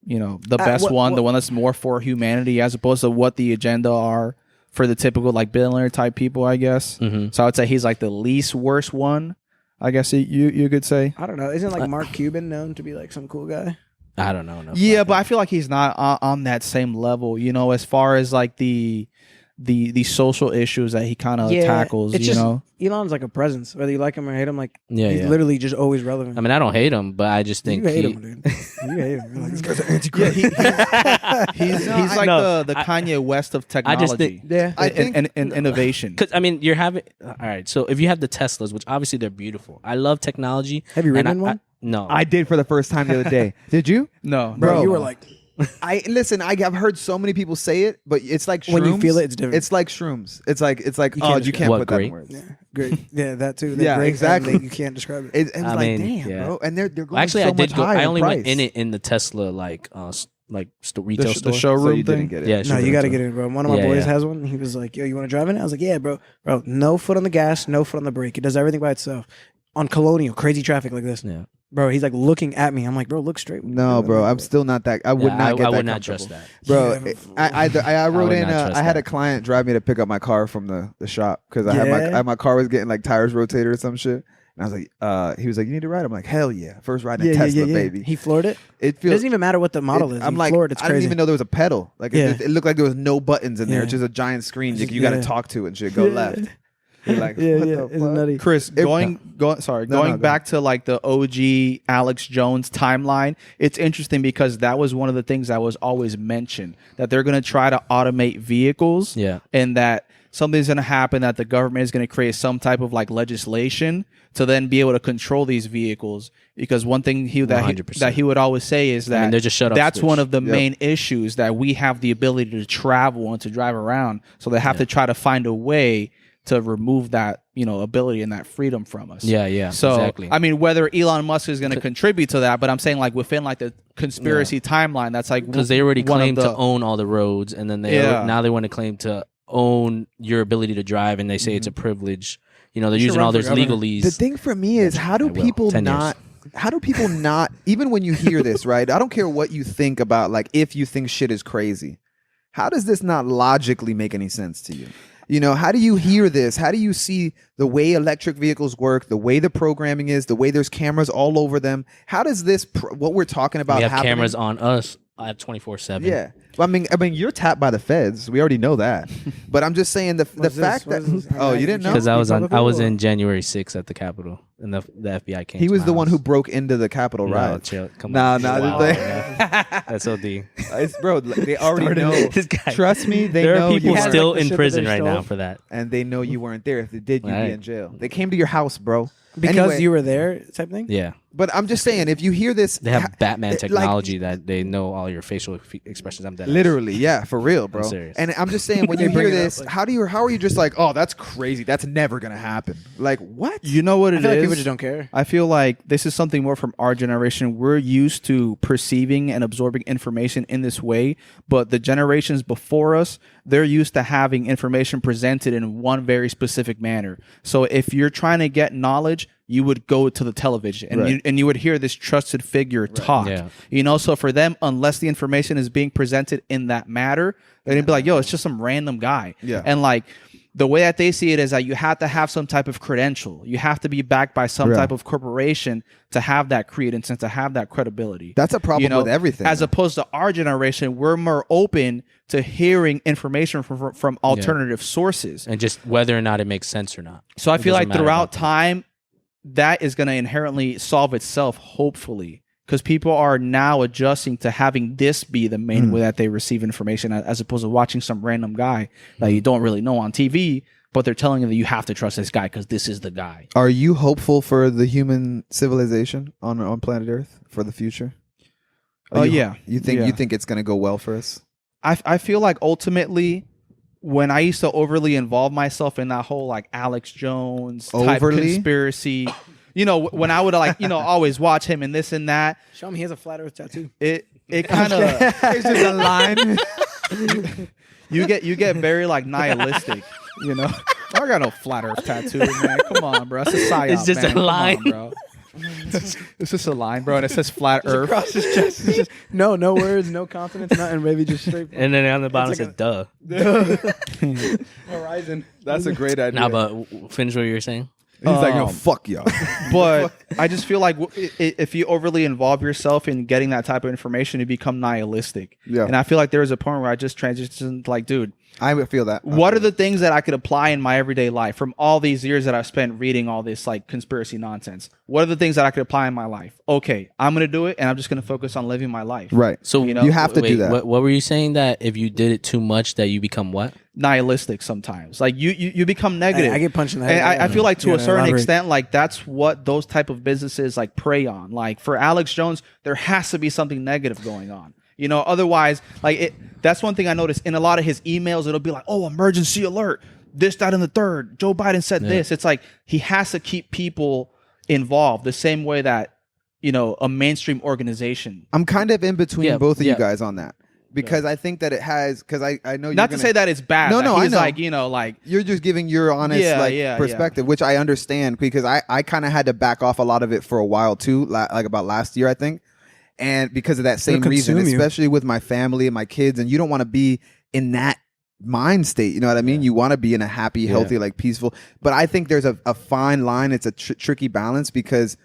the best one, the one that's more for humanity as opposed to what the agenda are for the typical like billionaire type people, I guess. So I would say he's like the least worst one, I guess you could say.
I don't know. Isn't like Mark Cuban known to be like some cool guy?
I don't know.
Yeah, but I feel like he's not on that same level, as far as like the the social issues that he kind of tackles.
It's
You
just,
know,
Elon's like a presence, whether you like him or hate him. Like
Yeah,
he's
yeah.
literally just always relevant.
I mean, I don't hate him, but I just think
you hate
he,
him, dude. You hate him. You're like, this guy's an
yeah,
antichrist.
he's like
No.
the Kanye West of
I
technology.
just think,
Yeah,
I think
and innovation.
because I mean, you're having all right. So if you have the Teslas, which obviously they're beautiful, I love technology.
Have you ridden
and
in one?
No,
I did for the first time the other day. Did you?
No,
bro,
bro.
you were like,
I've heard so many people say it, but it's like shrooms.
when you feel it, it's different.
It's like shrooms. It's like
You
oh,
can't
you
describe
can't
What,
put that in
grape?
words.
yeah, great. Yeah, that too.
Yeah,
Great,
exactly.
You can't describe it.
It was
I
like,
mean,
damn,
yeah.
bro. And they're going
actually,
so
I did
much
go.
higher
I only
price.
went in it in the Tesla retail
the
store.
showroom
So you
thing.
didn't get it.
Yeah,
No,
sure,
you got to
sure.
get it, bro. One of my
Yeah,
boys
yeah.
has one. He was like, "Yo, you want to drive in it?" I was like, "Yeah, bro. Bro, no foot on the gas, no foot on the brake. It does everything by itself." On Colonial, crazy traffic like this,
Yeah,
bro. He's like looking at me. I'm like, "Bro, look straight."
No, bro. I'm still not that. I would
Yeah,
not get
I
that
would not trust
comfortable.
that.
Bro,
Yeah.
I wrote
would
in.
not trust
I had
that.
a client drive me to pick up my car from the shop because I had
Yeah.
my car was getting like tires rotated or some shit. And I was like, he was like, you need to ride. I'm like, hell yeah, first ride in a Tesla, baby.
He floored it.
It
It
feels.
doesn't even matter what the model is.
I'm
He
like,
floored. It's
I didn't
crazy.
even know there was a pedal. Like
Yeah.
it looked like there was no buttons in there.
Yeah.
It's just a giant screen.
Just-
You got to
yeah.
talk to it and shit. Go
Yeah.
left. You're like,
Yeah,
what
yeah,
the
it's
fuck?
nutty.
Chris, going
go
back to like the OG Alex Jones timeline, it's interesting because that was one of the things that was always mentioned, that they're going to try to automate vehicles,
Yeah.
and that something's going to happen, that the government is going to create some type of like legislation to then be able to control these vehicles. Because one thing that
100%.
he would always say is that
they're just shut off
that's
switch.
one of the
Yep.
main issues, that we have the ability to travel and to drive around, so they have to try to find a way to remove that, ability and that freedom from us.
Yeah, yeah,
So,
exactly.
I mean, whether Elon Musk is going to contribute to that, but I'm saying like within like the conspiracy timeline, that's like
because they already
one of
claimed
the-
to own all the roads, and then
Yeah.
now they want to claim to own your ability to drive, and they say it's a privilege. They're
should
using
run
all
for
these
governor.
legalese.
The thing for me is, how do
I will.
people
10 years.
not? How do people not? Even when you hear this, right? I don't care what you think about. Like, if you think shit is crazy, how does this not logically make any sense to you? How do you hear this? How do you see the way electric vehicles work, the way the programming is, the way there's cameras all over them? How does this, what we're talking about,
we have
happening?
cameras on us at 24/7.
Yeah. Well, I mean, you're tapped by the feds. We already know that. But I'm just saying the
What's
fact
this?
that
What is this?
you didn't know.
because I was
Public
in January 6th at the Capitol, and the FBI came.
He
to
was
my
the one who
house.
broke into the Capitol,
No,
right?
chill. Come
Nah,
on.
nah,
Wow,
they-
yeah. That's OD.
Bro, they already know.
This guy.
Trust me, they
There
know
are people
you weren't,
still
like the
in
shit that
prison
they
right now
stole.
for that.
and they know you weren't there. If they did, you'd
Right.
be in jail. They came to your house, bro.
because
Anyway,
you were there, type thing.
Yeah,
But I'm just saying, if you hear this,
they have Batman
like,
technology that they know all your facial expressions. I'm dead.
literally, yeah, for real, bro.
serious.
And I'm just saying, when
They
you
bring
hear
it up,
this,
like-
how are you just like, oh, that's crazy. That's never gonna happen. Like, what?
You know what
I
it
feel like
is?
people just don't care.
I feel like this is something more from our generation. We're used to perceiving and absorbing information in this way, but the generations before us, they're used to having information presented in one very specific manner. So if you're trying to get knowledge, you would go to the television and
Right.
you would hear this trusted figure talk.
Yeah.
So for them, unless the information is being presented in that matter, they'd be like, yo, it's just some random guy.
Yeah.
And like the way that they see it is that you have to have some type of credential. You have to be backed by some
Yeah.
type of corporation to have that credence and to have that credibility.
That's a problem with everything.
As opposed to our generation, we're more open to hearing information from alternative sources.
And just whether or not it makes sense or not.
So I
It
feel
doesn't
like
matter
throughout
about that.
time, that is going to inherently solve itself, hopefully, because people are now adjusting to having this be the main way that they receive information, as opposed to watching some random guy that you don't really know on TV, but they're telling you that you have to trust this guy because this is the guy.
Are you hopeful for the human civilization on planet Earth for the future?
Oh, yeah.
You think
Yeah.
you think it's gonna go well for us?
I feel like ultimately, when I used to overly involve myself in that whole like Alex Jones type
Overly?
conspiracy, when I would like always watch him and this and that,
Show me he has a flat Earth tattoo.
it kind of
It's just a line.
you get very like nihilistic, I got no flat Earth tattoo, man. Come on, bro. It's a psyop,
It's just
man.
a
Come on,
line.
bro. It's just a line, bro, and it says flat Earth.
Across his chest. It's just, no words, no confidence, nothing. Maybe just straight
And then on the bottom
like
it said, "Duh."
horizon.
That's a great idea.
Nah, but finish what you were saying.
He's like, no,
Um,
fuck y'all.
But I just feel like if you overly involve yourself in getting that type of information, you become nihilistic.
Yeah.
And I feel like there was a point where I just transitioned, like, dude,
I would feel that.
What are the things that I could apply in my everyday life from all these years that I've spent reading all this like conspiracy nonsense? What are the things that I could apply in my life? Okay, I'm going to do it, and I'm just going to focus on living my life.
Right.
So
You know,
you have to do that.
What were you saying? That if you did it too much, that you become what?
Nihilistic sometimes. Like you become negative.
I get punched in the
And
head.
I feel like to
Yeah,
a certain
elaborate.
extent, like that's what those type of businesses like prey on. Like for Alex Jones, there has to be something negative going on. You know, otherwise, that's one thing I noticed in a lot of his emails. It'll be like, oh, emergency alert, this, that, and the third. Joe Biden said this. It's like he has to keep people involved the same way that, you know, a mainstream organization.
I'm kind of in between both of
yeah.
you guys on that because I think that it has, because I know you're
Not to say that it's bad.
No,
that
no, I
he's
know.
like, you know, like
you're just giving your honest perspective, which I understand because I kind of had to back off a lot of it for a while too, like about last year, I think. And because of that same reason,
consume you.
especially with my family and my kids, and you don't want to be in that mind state. You know what I mean? You want to be in a happy, healthy, like peaceful. But I think there's a fine line. It's a tricky balance because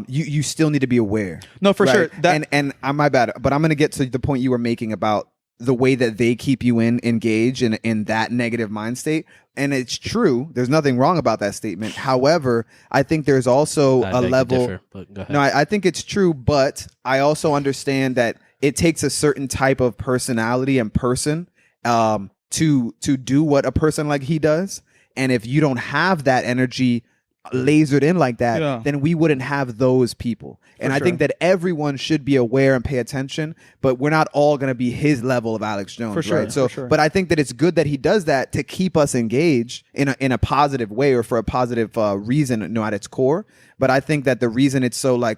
you still need to be aware.
No, for sure.
And my bad, but I'm going to get to the point you were making about the way that they keep you engaged in that negative mind state. And it's true. There's nothing wrong about that statement. However, I think there's also
I
a
beg to
level.
differ, but go ahead.
No, I think it's true, but I also understand that it takes a certain type of personality and person to do what a person like he does. And if you don't have that energy lasered in like that, then we wouldn't have those people. And I think that everyone should be aware and pay attention, but we're not all going to be his level of Alex Jones,
For sure,
right? So,
for sure.
but I think that it's good that he does that to keep us engaged in a positive way or for a positive reason, you know, at its core. But I think that the reason it's so like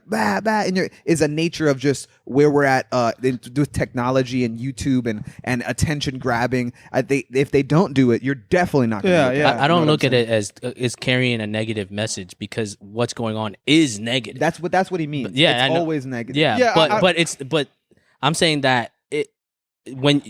is a nature of just where we're at with technology and YouTube and attention grabbing. I think if they don't do it, you're definitely not going to.
I don't look at it as carrying a negative message because what's going on is negative.
That's what he means.
Yeah,
it's
I know.
always negative.
Yeah, but I'm saying that when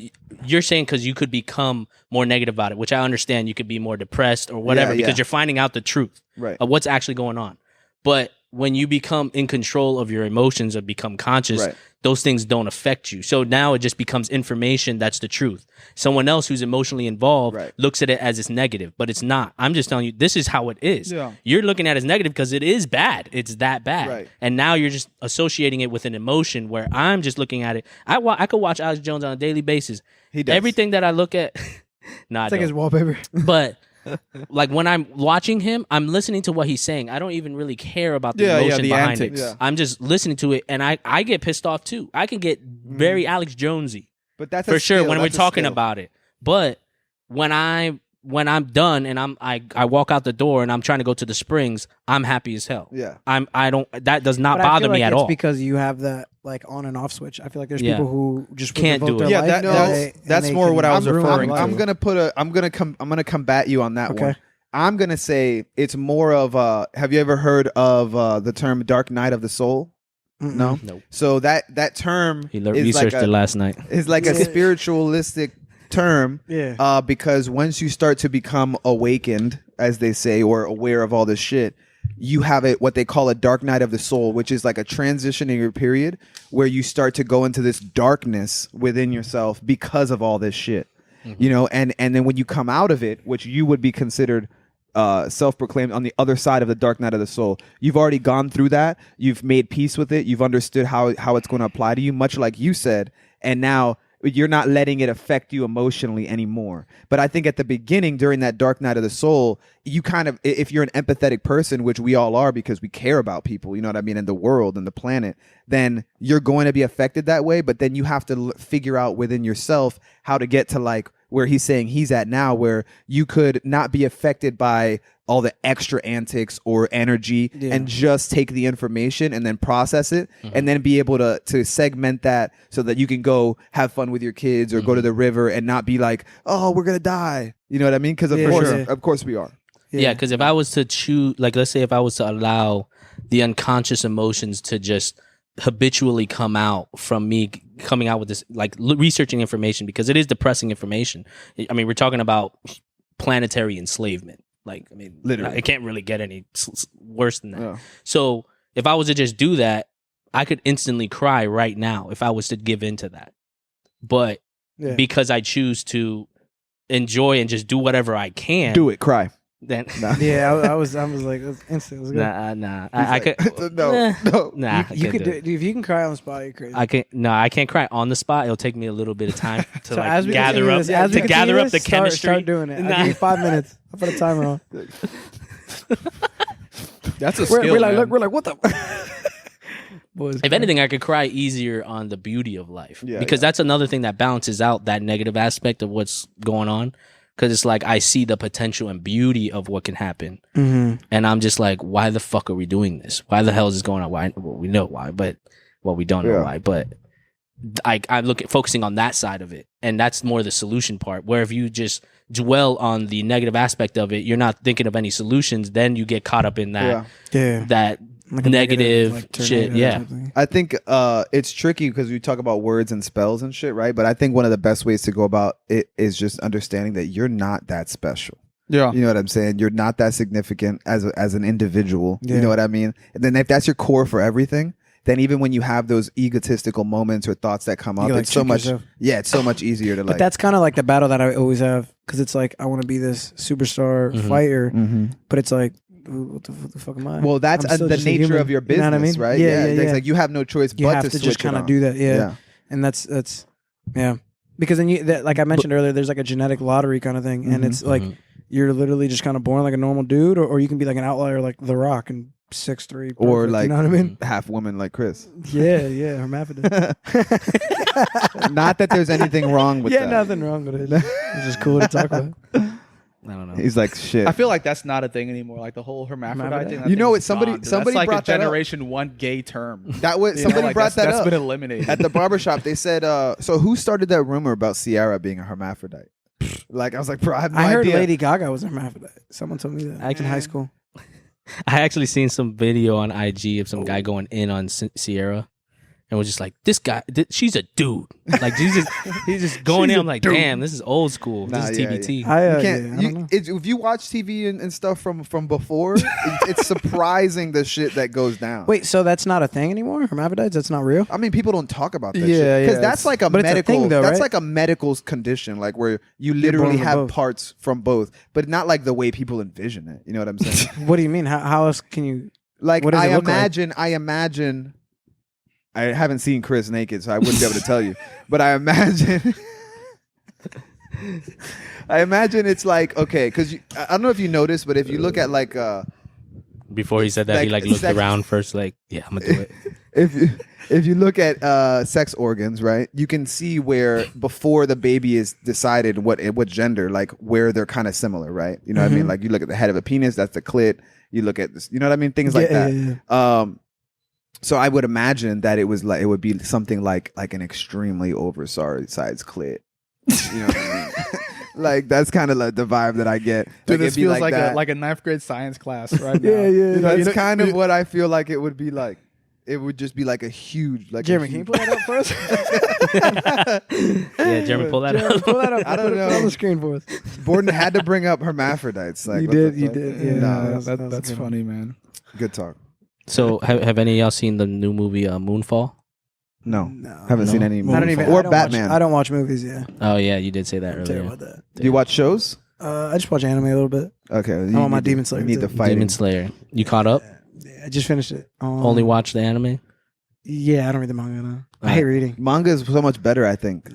you're saying because you could become more negative about it, which I understand, you could be more depressed or whatever because you're finding out the truth of what's actually going on. But when you become in control of your emotions or become conscious, those things don't affect you. So now it just becomes information that's the truth. Someone else who's emotionally involved looks at it as it's negative, but it's not. I'm just telling you, this is how it is.
Yeah.
You're looking at it as negative because it is bad. It's that bad.
Right.
And now you're just associating it with an emotion where I'm just looking at it. I could watch Alex Jones on a daily basis.
He does.
Everything that I look at,
It's like his wallpaper.
but like when I'm watching him, I'm listening to what he's saying. I don't even really care about the emotion
the
behind
antics.
it.
Yeah.
I'm just listening to it, and I get pissed off too. I can get very Alex Jonesy
But that's
for sure when we're talking about it. But when I'm done and I walk out the door and I'm trying to go to the Springs, I'm happy as hell.
Yeah.
That does not
But I
bother
feel
me
like
at
it's
all.
because you have that like on and off switch. I feel like there's
Yeah.
people who just
Can't
devote
do it.
their
Yeah,
life
that's more what I was referring to.
I'm gonna combat you on that
Okay.
one. I'm gonna say it's more of have you ever heard of the term dark night of the soul? No.
Nope.
So that term
He
is
researched
like
it last night.
is like a spiritualistic term.
Yeah.
Because once you start to become awakened, as they say, or aware of all this shit, you have what they call a dark night of the soul, which is like a transitioning period where you start to go into this darkness within yourself because of all this shit. You know, and then when you come out of it, which you would be considered self-proclaimed on the other side of the dark night of the soul, you've already gone through that. You've made peace with it. You've understood how it's going to apply to you, much like you said. And now you're not letting it affect you emotionally anymore. But I think at the beginning, during that dark night of the soul, you kind of, if you're an empathetic person, which we all are because we care about people, you know what I mean, and the world and the planet, then you're going to be affected that way. But then you have to figure out within yourself how to get to like where he's saying he's at now, where you could not be affected by all the extra antics or energy and just take the information and then process it and then be able to segment that so that you can go have fun with your kids or go to the river and not be like, oh, we're going to die. You know what I mean? Because of course we are.
Yeah, because if I was to choose, like, let's say if I was to allow the unconscious emotions to just habitually come out from me coming out with this, like researching information, because it is depressing information. I mean, we're talking about planetary enslavement. Like, I mean,
Literally.
it can't really get any worse than that.
Yeah.
So if I was to just do that, I could instantly cry right now if I was to give into that. But because I choose to enjoy and just do whatever I can,
Do it. Cry.
then
Yeah, I was like, it was instant. It was good.
nah. I could
No.
nah. I
You
can't
could
do
do
it.
if you can cry on the spot, you're crazy.
I can't cry on the spot. It'll take me a little bit of time to
So as we
gather
continue
up
this- as we
to gather
continue
up the
this, start-
chemistry.
Start doing it.
Nah.
I'll give you 5 minutes. I'll put a timer on.
That's a skill.
We're like,
man.
look, we're like, what the? Boys,
If anything, I could cry easier on the beauty of life
Yeah,
because that's another thing that balances out that negative aspect of what's going on. Because it's like I see the potential and beauty of what can happen,
Mhm.
and I'm just like, why the fuck are we doing this? Why the hell is this going on? Why? Well, we know why, but we don't know
Yeah.
why. But I look at focusing on that side of it, and that's more the solution part. Where if you just dwell on the negative aspect of it, you're not thinking of any solutions. Then you get caught up in that
Yeah.
that
Like a
negative
like,
shit.
tornado or
Yeah.
something.
I think it's tricky because we talk about words and spells and shit, right? But I think one of the best ways to go about it is just understanding that you're not that special.
Yeah.
You know what I'm saying? You're not that significant as an individual.
Yeah.
You know what I mean? And then if that's your core for everything, then even when you have those egotistical moments or thoughts that come
You
up,
can, like,
it's so
check
much.
yourself.
Yeah, it's so much easier to
But
like.
that's kind of like the battle that I always have because it's like I want to be this superstar
Mhm.
fighter,
Mhm.
but it's like, what the fuck am I?
Well, that's
I'm still
the
just a
nature
human.
of your
You
business,
know what I mean?
right?
Yeah,
It's
yeah.
like you have no choice
you
but
have
to
to
switch
just
it
kind of
on.
do that, yeah. And that's yeah, because then like I mentioned earlier, there's like a genetic lottery kind of thing, and it's like
Mhm.
you're literally just kind of born like a normal dude, or you can be like an outlier like The Rock and 6'3",
Or
perfect,
like
you know what I mean?
half woman like Chris.
Yeah, hermaphrodite.
Not that there's anything wrong with
Yeah,
that.
nothing wrong with it. It's just cool to talk about.
I don't know.
He's like shit.
I feel like that's not a thing anymore. Like the whole hermaphrodite thing. that
You know,
thing's
it's somebody-
gone, dude.
somebody
that's like
brought
a
that up.
generation one gay term.
that was
You know,
somebody
like,
brought
that's
up
been eliminated.
at the barbershop. They said, "So who started that rumor about Ciara being a hermaphrodite?" Like I was like, "Bro, I have no
I heard
idea."
Lady Gaga was a hermaphrodite. Someone told me that in high school.
I actually seen some video on IG of some guy going in on Sierra, and was just like, "This guy, she's a dude." Like he's just going in. I'm like, "Damn, this is old school.
Nah,
This is
yeah,
TBT."
You can't.
I don't know.
If you watch TV and stuff from before, it's surprising the shit that goes down.
Wait, so that's not a thing anymore? Hermaphrodites? That's not real?
I mean, people don't talk about that
Yeah,
shit because
yeah,
that's
it's-
like a
but it's a
medical.
thing though,
that's
right?
like a medical condition, like where you
born
literally
with
have
both.
parts from both, but not like the way people envision it. You know what I'm saying?
What do you mean? How else can you?
Like
What does
I
it look like?
imagine. I haven't seen Chris naked, so I wouldn't be able to tell you. But I imagine. I imagine it's like okay, because I don't know if you noticed, but if you look at like
Before he said that, he
Like,
looked
sex-
around first, like, "Yeah, I'm gonna do it."
if you look at sex organs, right, you can see where before the baby is decided what gender, like where they're kind of similar, right? You know what I mean? Like you look at the head of a penis, that's the clit. You look at this, you know what I mean? Things like
Yeah,
that.
yeah,
So I would imagine that it would be something like an extremely oversized clit. You know what I mean? Like that's kind of like the vibe that I get.
Dude,
Like,
this
it'd be
feels like
that.
a ninth grade science class right now.
Yeah.
That's kind of what I feel like it would be like. It would just be like a huge, like
Jeremy,
a
can you
huge,
pull that up for us?
Yeah, Jeremy, pull that
Jeremy,
up.
pull that up.
I don't
Put it on
know.
the screen for us.
Borden had to bring up hermaphrodites. Like,
You
what the
did, you
fuck?
did, yeah.
Nah,
That's funny, man.
good talk.
So, have any of y'all seen the new movie Moonfall?
No,
No.
haven't
No.
seen any.
I don't even.
or
I don't
Batman.
Watch, I don't watch movies. Yeah,
Oh yeah, you did say that
I'm terrible
earlier.
about that.
Do you watch shows?
I just watch anime a little bit.
Okay,
I'm on my Demon Slayer
You need
too.
the fighting.
Demon Slayer. You caught up?
Yeah, I just finished it.
Only watch the anime?
Yeah, I don't read the manga now. I hate reading
Manga is so much better, I think.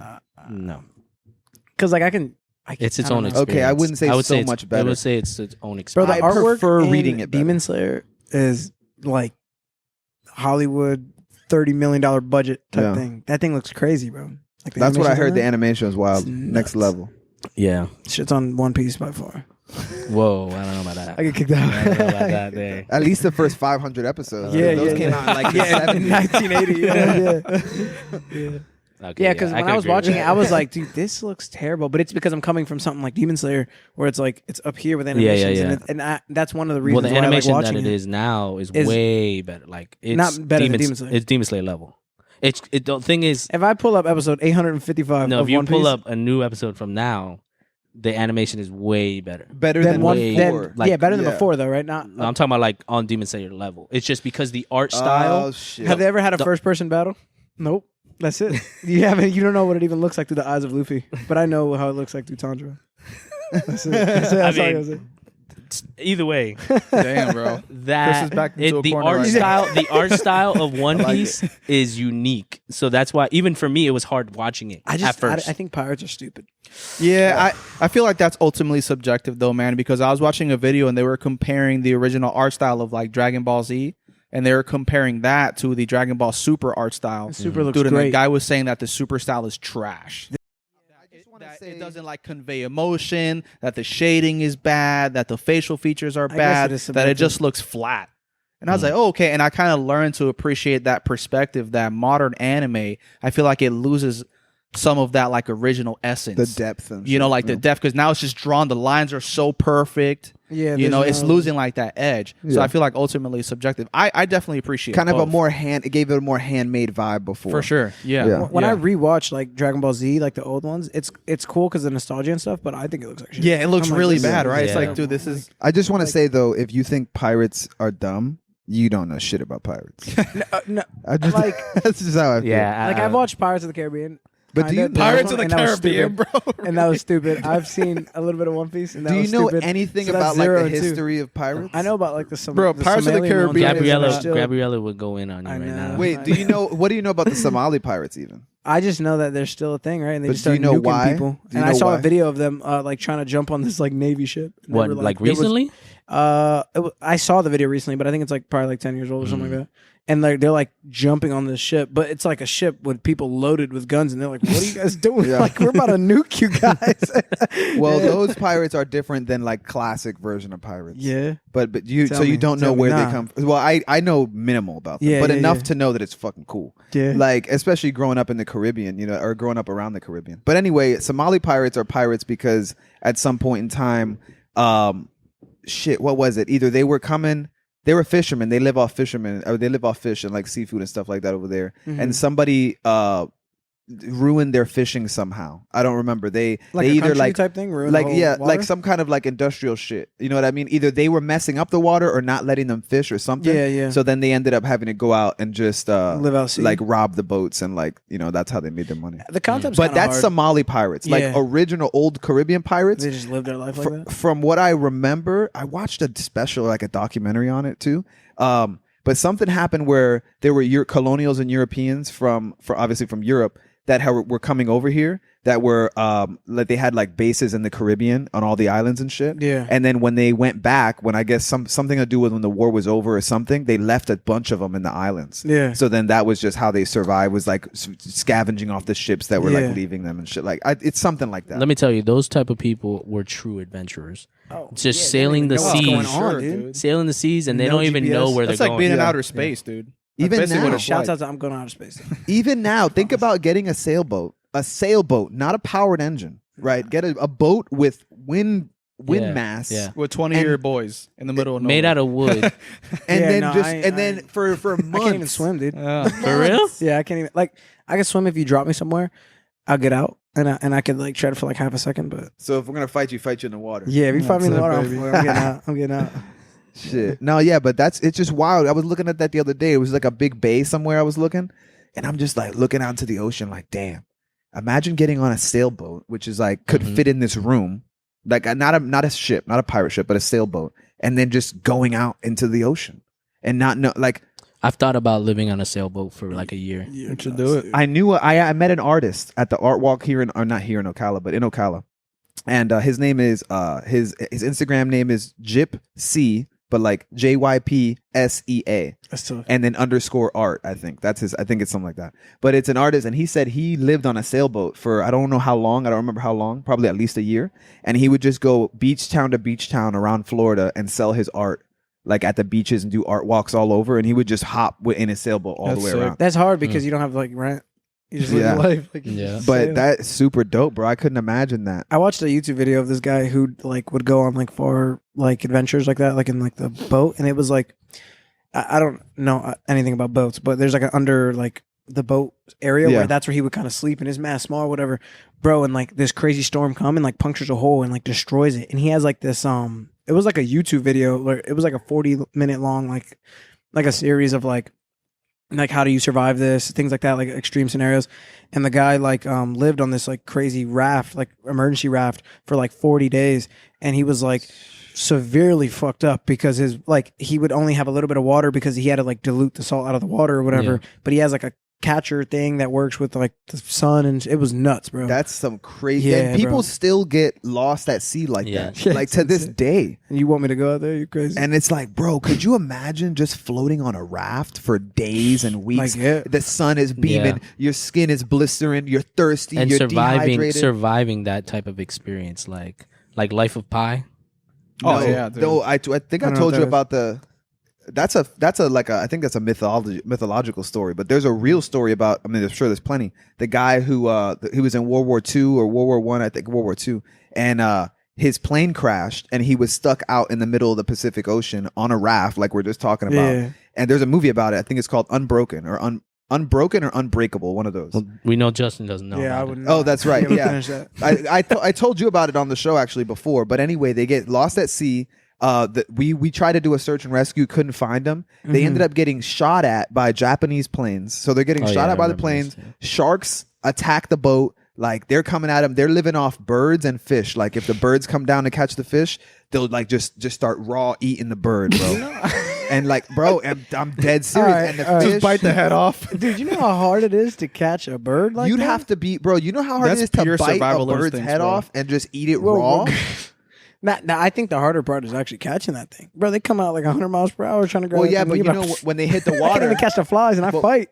No,
because like I can.
it's its
I don't
own
know.
experience.
Okay, I wouldn't say so
it's-
much
I
better.
would say it's its own
Bro,
experience.
the
I
artwork
prefer
in
reading it better.
Demon Slayer is like Hollywood $30 million budget type
Yeah.
thing. That thing looks crazy, bro. Like the
That's what I
animations
heard.
on
The
that,
animation was wild.
It's
Next
nuts.
level.
Yeah.
shit's on One Piece by far.
Whoa, I don't know about that.
I get kicked
I don't know about
out.
that there.
At least the first 500 episodes.
Yeah,
those
yeah,
came
yeah.
out in like the
Yeah,
70s.
in 1980. Yeah.
Okay,
Yeah, because when I was watching it, I was
that.
like, dude, this looks terrible. But it's because I'm coming from something like Demon Slayer, where it's like it's up here with
yeah,
animations,
yeah.
and that's one of the
well,
reasons
the
why
animation
I like
that
watching
it is now is
is
way better. Like it's
not better than Demon Slayer.
It's Demon Slayer level. The thing is,
If I pull up episode 855,
no,
of
if you
One
pull
Piece,
up a new episode from now, the animation is way better.
Better
then
than
one,
way-
then
before.
like-
yeah, better than
yeah.
before though, right? Not.
No, I'm talking about like on Demon Slayer level. It's just because the art style.
Oh, shit.
Have they ever had a
the-
first person battle? Nope. That's it. You haven't. You don't know what it even looks like through the eyes of Luffy, but I know how it looks like through Tanjiro. That's it. That's all I
mean,
gotta say.
Either way,
Damn, bro.
that
Chris is backed into a
the
corner
art
right
style, the art style of One
like
Piece is unique. So that's why, even for me, it was hard watching it at first.
I think pirates are stupid.
Yeah, I feel like that's ultimately subjective though, man, because I was watching a video and they were comparing the original art style of like Dragon Ball Z and they were comparing that to the Dragon Ball Super art style.
Super looks
Dude, and the
great.
guy was saying that the Super style is trash. That
say-
it doesn't like convey emotion, that the shading is bad, that the facial features are
guess
bad,
it is
that it
subjective.
just looks flat. And I was like, oh, okay. And I kind of learned to appreciate that perspective that modern anime, I feel like it loses some of that like original essence.
The depth and
You know,
shit,
like the depth, because now it's just drawn. The lines are so perfect.
Yeah,
You know,
there's
it's
no-
losing like that edge. So
Yeah.
I feel like ultimately it's subjective. I definitely appreciate
kind of a
both.
more hand. It gave it a more handmade vibe before.
For sure. Yeah.
Yeah.
When I rewatch like Dragon Ball Z, like the old ones, it's cool because of the nostalgia and stuff. But I think it looks like shit.
Yeah, it looks
I'm like,
really
this is-
bad, right? It's
Yeah.
like, dude, this is.
I just want to say though, if you think pirates are dumb, you don't know shit about pirates.
No,
I just,
like
that's just how I feel.
yeah,
like I've watched Pirates of the Caribbean.
But do
kinda,
you
the
Pirates
first
of
one,
the
and that was
Caribbean,
stupid.
bro.
And that was stupid. I've seen a little bit of One Piece. And that
Do you
was
know
stupid.
anything
So that's
about like
0
the
and 2.
history of pirates?
I know about like the
Bro, Pirates of the
Somalian
Caribbean
ones,
is
but
Gabriella,
still-
Gabriella would go in on you
I
right
know.
now.
Wait, do you know what do you know about the Somali pirates even?
I just know that they're still a thing, right? And they
But
just
do you
started
know
nuking
why?
people.
Do you
And I
know
saw
why?
a video of them like trying to jump on this like Navy ship. And they
What,
were,
like
it was-
recently?
I saw the video recently, but I think it's like probably like 10 years old or something like that. And they're like jumping on this ship, but it's like a ship with people loaded with guns, and they're like, "What are you guys doing?
Yeah.
Like, we're about to nuke you guys."
Well, those pirates are different than like classic version of pirates.
yeah,
But you
Tell
so you
me.
don't know
Tell me.
where
Nah.
they come from. Well, I know minimal about them,
Yeah,
but
yeah,
enough
yeah.
to know that it's fucking cool.
yeah.
Like especially growing up in the Caribbean, you know, or growing up around the Caribbean. But anyway, Somali pirates are pirates because at some point in time, what was it? Either they were fishermen, they live off fishermen, or they live off fish and like seafood and stuff like that over there.
Mm-hmm.
And somebody ruined their fishing somehow. I don't remember. They
Like
they
a
either
country
like
type thing, ruin
like
the whole
yeah,
water?
like some kind of like industrial shit. You know what I mean? Either they were messing up the water or not letting them fish or something.
Yeah, yeah.
So then they ended up having to go out and just
Live out sea.
like rob the boats and like, you know, that's how they made their money.
The concept's
But
kinda
that's
hard.
Somali pirates, like
Yeah.
original old Caribbean pirates.
They just live their life like that.
From what I remember, I watched a special, like a documentary on it too. But something happened where there were colonials and Europeans from obviously from Europe that were coming over here that were like they had like bases in the Caribbean on all the islands and shit.
Yeah.
And then when they went back, when I guess something to do with when the war was over or something, they left a bunch of them in the islands.
Yeah.
So then that was just how they survived, was like scavenging off the ships that were
Yeah.
like leaving them and shit. Like it's something like that.
Let me tell you, those type of people were true adventurers.
Oh,
Just
yeah,
sailing
they
the
don't even know what's
seas.
going on,
Sure,
dude.
dude.
Sailing the seas, and they
No
don't even know
GPS.
where
That's
they're
like
going.
being in
Yeah.
outer space, dude.
Even
That's basically
now.
what it's
Shouts
like.
out to I'm going out of space.
Even now, think about getting a sailboat, not a powered engine, right? Get a boat with wind mass,
yeah.
With 20-year boys in the middle of nowhere.
Made out of wood.
and
Yeah,
then
no,
then for months.
I can't even swim, dude.
For real?
Yeah, I can't even like. I can swim if you drop me somewhere. I'll get out and I could like tread for like half a second, but
So if we're gonna fight you in the water.
yeah, if you find me in the
That's
water,
it,
I'm
baby.
getting out. I'm getting out.
Shit. No, yeah, but it's just wild. I was looking at that the other day. It was like a big bay somewhere I was looking, and I'm just like looking out into the ocean, like, damn. Imagine getting on a sailboat, which is like could fit in this room, like not a ship, not a pirate ship, but a sailboat, and then just going out into the ocean and not know like.
I've thought about living on a sailboat for like a year.
You should do it.
I met an artist at the art walk here not here in Ocala, but in Ocala, and his name is his Instagram name is Jip C, but like JYPSEA,
That's tough.
and then _art. I think that's his. I think it's something like that. But it's an artist, and he said he lived on a sailboat for I don't know how long. I don't remember how long. Probably at least a year. And he would just go beach town to beach town around Florida and sell his art. Like at the beaches and do art walks all over, and he would just hop in his sailboat all
That's
the way
sick.
around.
That's hard because you don't have like rent. You just live
Yeah.
your life. Like, you
Yeah.
just
But
sail.
that's super dope, bro. I couldn't imagine that.
I watched a YouTube video of this guy who like would go on like far like adventures like that, like in like the boat, and it was like I don't know anything about boats, but there's like an under like the boat area
Yeah.
where that's where he would kind of sleep in his mass small or whatever, bro. And like this crazy storm come and like punctures a hole and like destroys it, and he has like this it was like a YouTube video where it was like a 40-minute long like a series of like like how do you survive this, things like that, like extreme scenarios. And the guy like lived on this like crazy raft, like emergency raft for like 40 days, and he was like severely fucked up because his like he would only have a little bit of water because he had to like dilute the salt out of the water or whatever.
Yeah.
But he has like a catcher thing that works with like the sun, and it was nuts, bro.
That's some crazy.
Yeah,
and people
bro.
still get lost at sea like
Yeah.
that,
Yeah,
like
it's
to this
insane.
day.
And you want me to go out there? You crazy?
And it's like, bro, could you imagine just floating on a raft for days and weeks?
Like, yeah.
The sun is beaming, your skin is blistering, you're thirsty,
And
you're
surviving
dehydrated.
that type of experience, like Life of Pi.
Oh,
No,
yeah, dude.
no, I think I
don't know
told
what
you
that
about the. That's a like a I think that's a mythological story, but there's a real story about. I mean, I'm sure there's plenty. The guy who he was in World War II or World War One, I think World War II, and his plane crashed, and he was stuck out in the middle of the Pacific Ocean on a raft, like we're just talking about.
Yeah.
And there's a movie about it. I think it's called Unbroken or Unbroken or Unbreakable, one of those.
Well, we know Justin doesn't know.
yeah, I
about it.
wouldn't.
Oh, that's right.
Can't
Yeah.
finish that.
I told you about it on the show actually before, but anyway, they get lost at sea. We tried to do a search and rescue, couldn't find them. They ended up getting shot at by Japanese planes. So they're getting
Oh,
shot
yeah,
at by
I
the
remember
planes.
this, yeah.
Sharks attack the boat. Like they're coming at them. They're living off birds and fish. Like if the birds come down to catch the fish, they'll like just start raw eating the bird, bro. And like, bro, I'm dead serious.
All right,
and the
all right.
fish,
Just bite the head off.
Dude, you know how hard it is to catch a bird like
you'd
that?
have to be, bro. You know how hard
That's
it is to
pure
bite a
survival
bird's
instincts,
head
bro.
off and just eat it
Whoa,
raw.
whoa. Now, I think the harder part is actually catching that thing, bro. They come out like 100 miles per hour trying to grab.
Well,
that
yeah,
thing.
but you
You're
know
like,
when they hit the
I can't
water,
even catch the flies, and I
Well-
fight.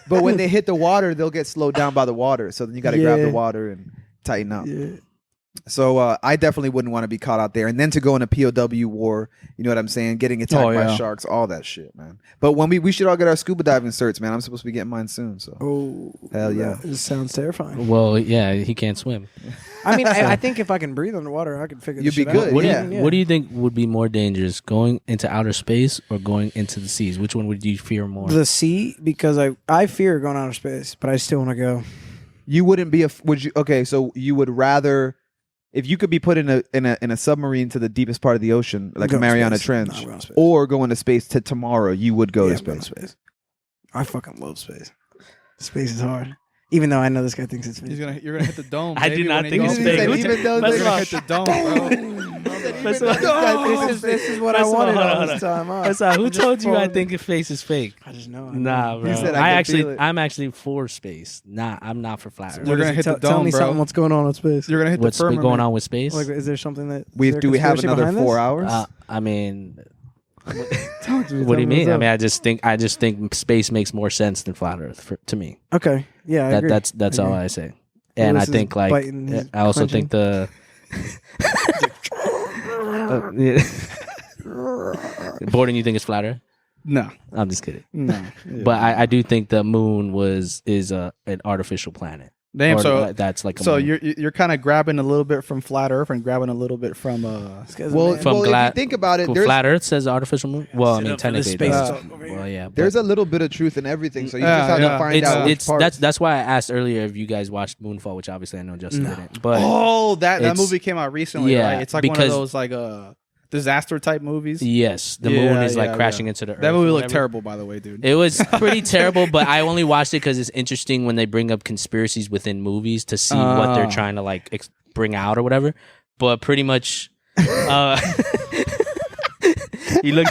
but when they hit the water, they'll get slowed down by the water. So then you got to grab
Yeah.
the water and tighten up.
Yeah.
So I definitely wouldn't want to be caught out there. And then to go in a POW war, you know what I'm saying? Getting attacked by
yeah.
sharks, all that shit, man. But when we should all get our scuba diving certs, man. I'm supposed to be getting mine soon. So
Oh,
Hell yeah.
It sounds terrifying.
Well, yeah, he can't swim.
I mean, I think if I can breathe underwater, I can figure
You'd
this
be
shit
good,
out.
What
yeah.
do you What do you think would be more dangerous, going into outer space or going into the seas? Which one would you fear more?
The sea, because I fear going outer space, but I still want to go.
you wouldn't be would you? Okay, so you would rather. If you could be put in a submarine to the deepest part of the ocean, like
Go
a
to
Mariana
space.
Trench,
No, I'm going to space.
or go into space to tomorrow, you would go
Yeah,
to
I'm going
space.
I fucking love space. Space is hard. Even though I know this guy thinks it's space.
You're gonna hit the dome.
I
baby,
do not
when
think
you
it's
go-
fake.
Even
Which-
though
First
You're
of
gonna
all-
hit the dome, bro.
First of all-
This is what
First
I
of all,
wanted
hold on,
all
hold
this
on.
time.
First of all, who
I'm just
told you I
falling-
think your face is fake?
I just know.
Nah, bro.
said I could feel it.
I'm actually for space. Nah, I'm not for flat Earth.
You're gonna hit the
Tell
dome,
me
bro.
something. What's going on in space?
You're gonna hit
What's
the firmament.
going on with space?
Like, is there something that
Do we have
conspiracy
another
behind
4
this?
hours?
I mean,
Talk to me.
what do you mean? I mean,
I
I just think space makes more sense than flat Earth to me.
okay. Yeah, I agree.
That's
I
all
agree.
I say. And I
Lewis is
think like
biting his
I also
clenching.
think the yeah. Bordan, you think it's flat Earth?
No,
I'm just kidding.
no.
But I do think the moon is an artificial planet.
Damn.
Or
So
that's like a
so
moon.
you're kind of grabbing a little bit from flat Earth and grabbing a little bit from
This guy's a
well,
man.
From
well if
gla-
you think about it,
Cool.
there's
Flat Earth says artificial moon. Well, I
Sit
mean,
up for this
technically, it
space
does.
talk over here.
Well, yeah.
there's
but
a little bit of truth in everything. So you
Yeah,
just have
yeah.
to find out which
it's
parts.
that's why I asked earlier if you guys watched Moonfall, which obviously I know Justin
No.
didn't. But
oh, that
it's-
movie came out recently.
yeah,
Right? It's like one of
because-
those like disaster type movies.
yes, the
Yeah,
moon is like
yeah,
crashing
yeah.
into the earth.
That movie
or
looked
whatever.
terrible, by the way, dude.
It was pretty terrible, but I only watched it because it's interesting when they bring up conspiracies within movies to see what they're trying to like bring out or whatever. But pretty much, you look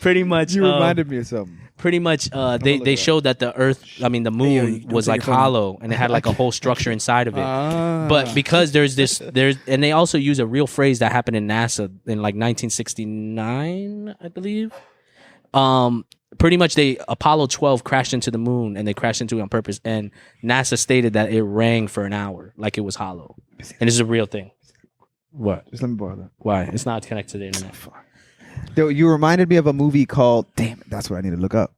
pretty much.
you reminded me of something.
Pretty much,
look
they
it up.
showed that the Earth, I mean the
you
moon,
don't
was
take
like
your phone.
hollow and it had like a whole structure inside of it.
Ah.
But because there's and they also use a real phrase that happened in NASA in like 1969, I believe. Pretty much Apollo 12 crashed into the moon and they crashed into it on purpose. And NASA stated that it rang for an hour, like it was hollow. And this is a real thing. What?
Just let me borrow that.
Why? It's not connected to the internet.
Yo, you reminded me of a movie called. Damn it, that's what I need to look up.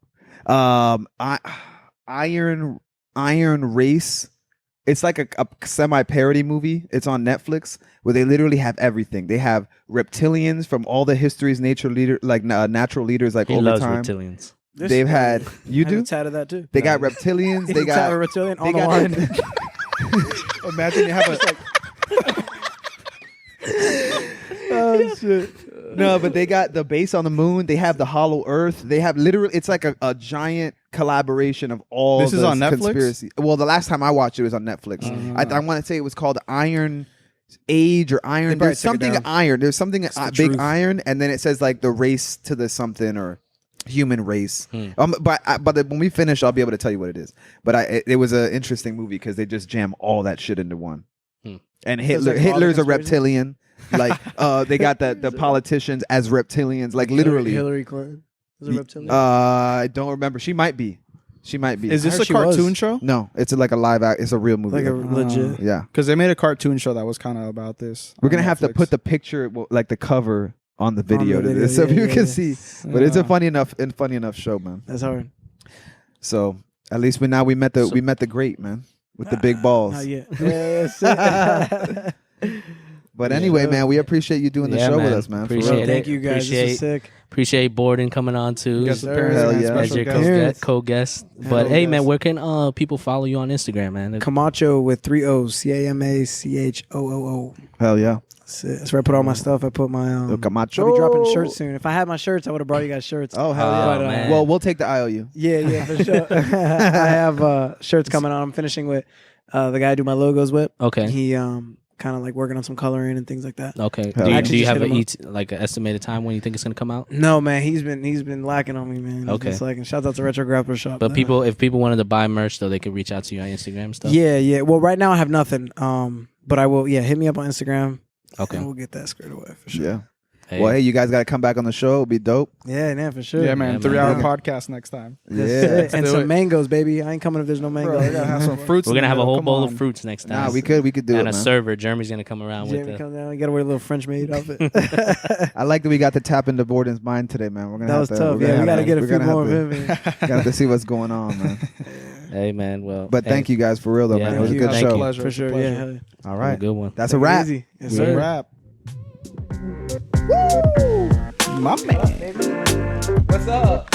Iron Race. It's like a semi-parody movie. It's on Netflix where they literally have everything. They have reptilians from all the history's natural leaders like
He
over
loves
time.
reptilians.
They've had you
I have
do.
a tat of that too.
They got reptilians. They
Tat of
got.
reptilian
They
on the
got.
line.
Imagine you have a
Oh shit!
No, but they got the base on the moon. They have the hollow Earth. They have literally. It's like a giant collaboration of all.
This is on Netflix?
Conspiracy. Well, the last time I watched it was on Netflix. I want to say it was called Iron Age or Iron.
probably
There's
took it
something
down.
iron. There's something
the
big
truth.
iron, and then it says like the race to the something or human race. But when we finish, I'll be able to tell you what it is. But it was an interesting movie because they just jam all that shit into one. And
Sounds like all the
Hitler's a
conspiracy.
reptilian. Like they got the politicians as reptilians. Like literally.
Hillary Clinton is a reptilian.
I don't remember. She might be.
Is this
heard
a
she
cartoon
was.
show?
No, it's like a live act. It's a real movie.
like a legit.
Yeah.
Because they made a cartoon show that was kind of about this.
We're
on
gonna have to
Netflix.
put the picture, like the cover, on the video, to
video,
this, so
yeah,
you
yeah,
can
yeah.
see. But it's a funny enough show, man.
That's hard.
So at least we met the great man with the big balls.
Not yet. Yeah,
But anyway, man, we appreciate you doing the
Yeah,
show with
man.
us, man. For
Appreciate
real.
it.
Thank you guys. This was sick.
Appreciate Bordan coming on too.
Yes,
sir.
appearance,
Hell
man.
yeah.
As
Special
your
guest.
co-guest.
Hell
But hey,
yes.
man, where can people follow you on Instagram, man?
Camacho with 3 O's. CAMACHOOO.
Hell yeah.
That's where I put all my stuff. I put my
Camacho.
I'll be dropping shirts soon. If I had my shirts, I would have brought you guys shirts.
Oh hell yeah.
Oh, man.
Well, we'll take the IOU.
Yeah, for sure. I have shirts coming on. I'm finishing with the guy I do my logos with.
Okay.
He kind of like working on some coloring and things like that.
Okay.
Hell
Do
yeah.
you have
Actually,
an
just
like an estimated time when you think it's gonna come out?
No, man, he's been lacking on me, man. He's
Okay.
been slacking. Shout out to Retro Grappler Shop.
But if people wanted to buy merch, though, they could reach out to you on Instagram and stuff.
Yeah. Well, right now I have nothing. But I will. Yeah, hit me up on Instagram.
Okay.
And we'll get that squared away for sure.
Yeah.
Hey.
Well, hey, you guys got to come back on the show. It'll be dope.
Yeah, for sure.
Yeah, man.
Yeah,
3 hour
man.
podcast next time.
That's
Yeah.
it. And
do
some
it.
mangoes, baby. I ain't coming if there's no
Bro,
mangoes.
we gotta have some fruits.
We're
in
gonna
the
have a
middle.
whole
Come
bowl
on.
of fruits next time.
Nah, we could do
and
it,
a
man.
server. Jeremy's gonna come around
Jamie
with the.
comes down. You gotta wear a little French maid outfit.
I like that we got to tap into Borden's mind today, man. We're gonna
That
have
was
to,
tough.
we're
Yeah, we
gonna
gotta
have
get
to-
a
we're
few
gonna
more
have
of him.
to- Gotta have to see what's going on, man.
Hey, man. Well,
But thank you guys for real, though,
Yeah,
man. It was a
thank
good
you.
Thank
show.
you.
Pleasure.
For
It's a
sure.
pleasure.
Yeah. hell yeah.
All
Have a
right,
good one.
that's a wrap.
Easy. Yes,
Good
sir.
rap. My man.
What's up?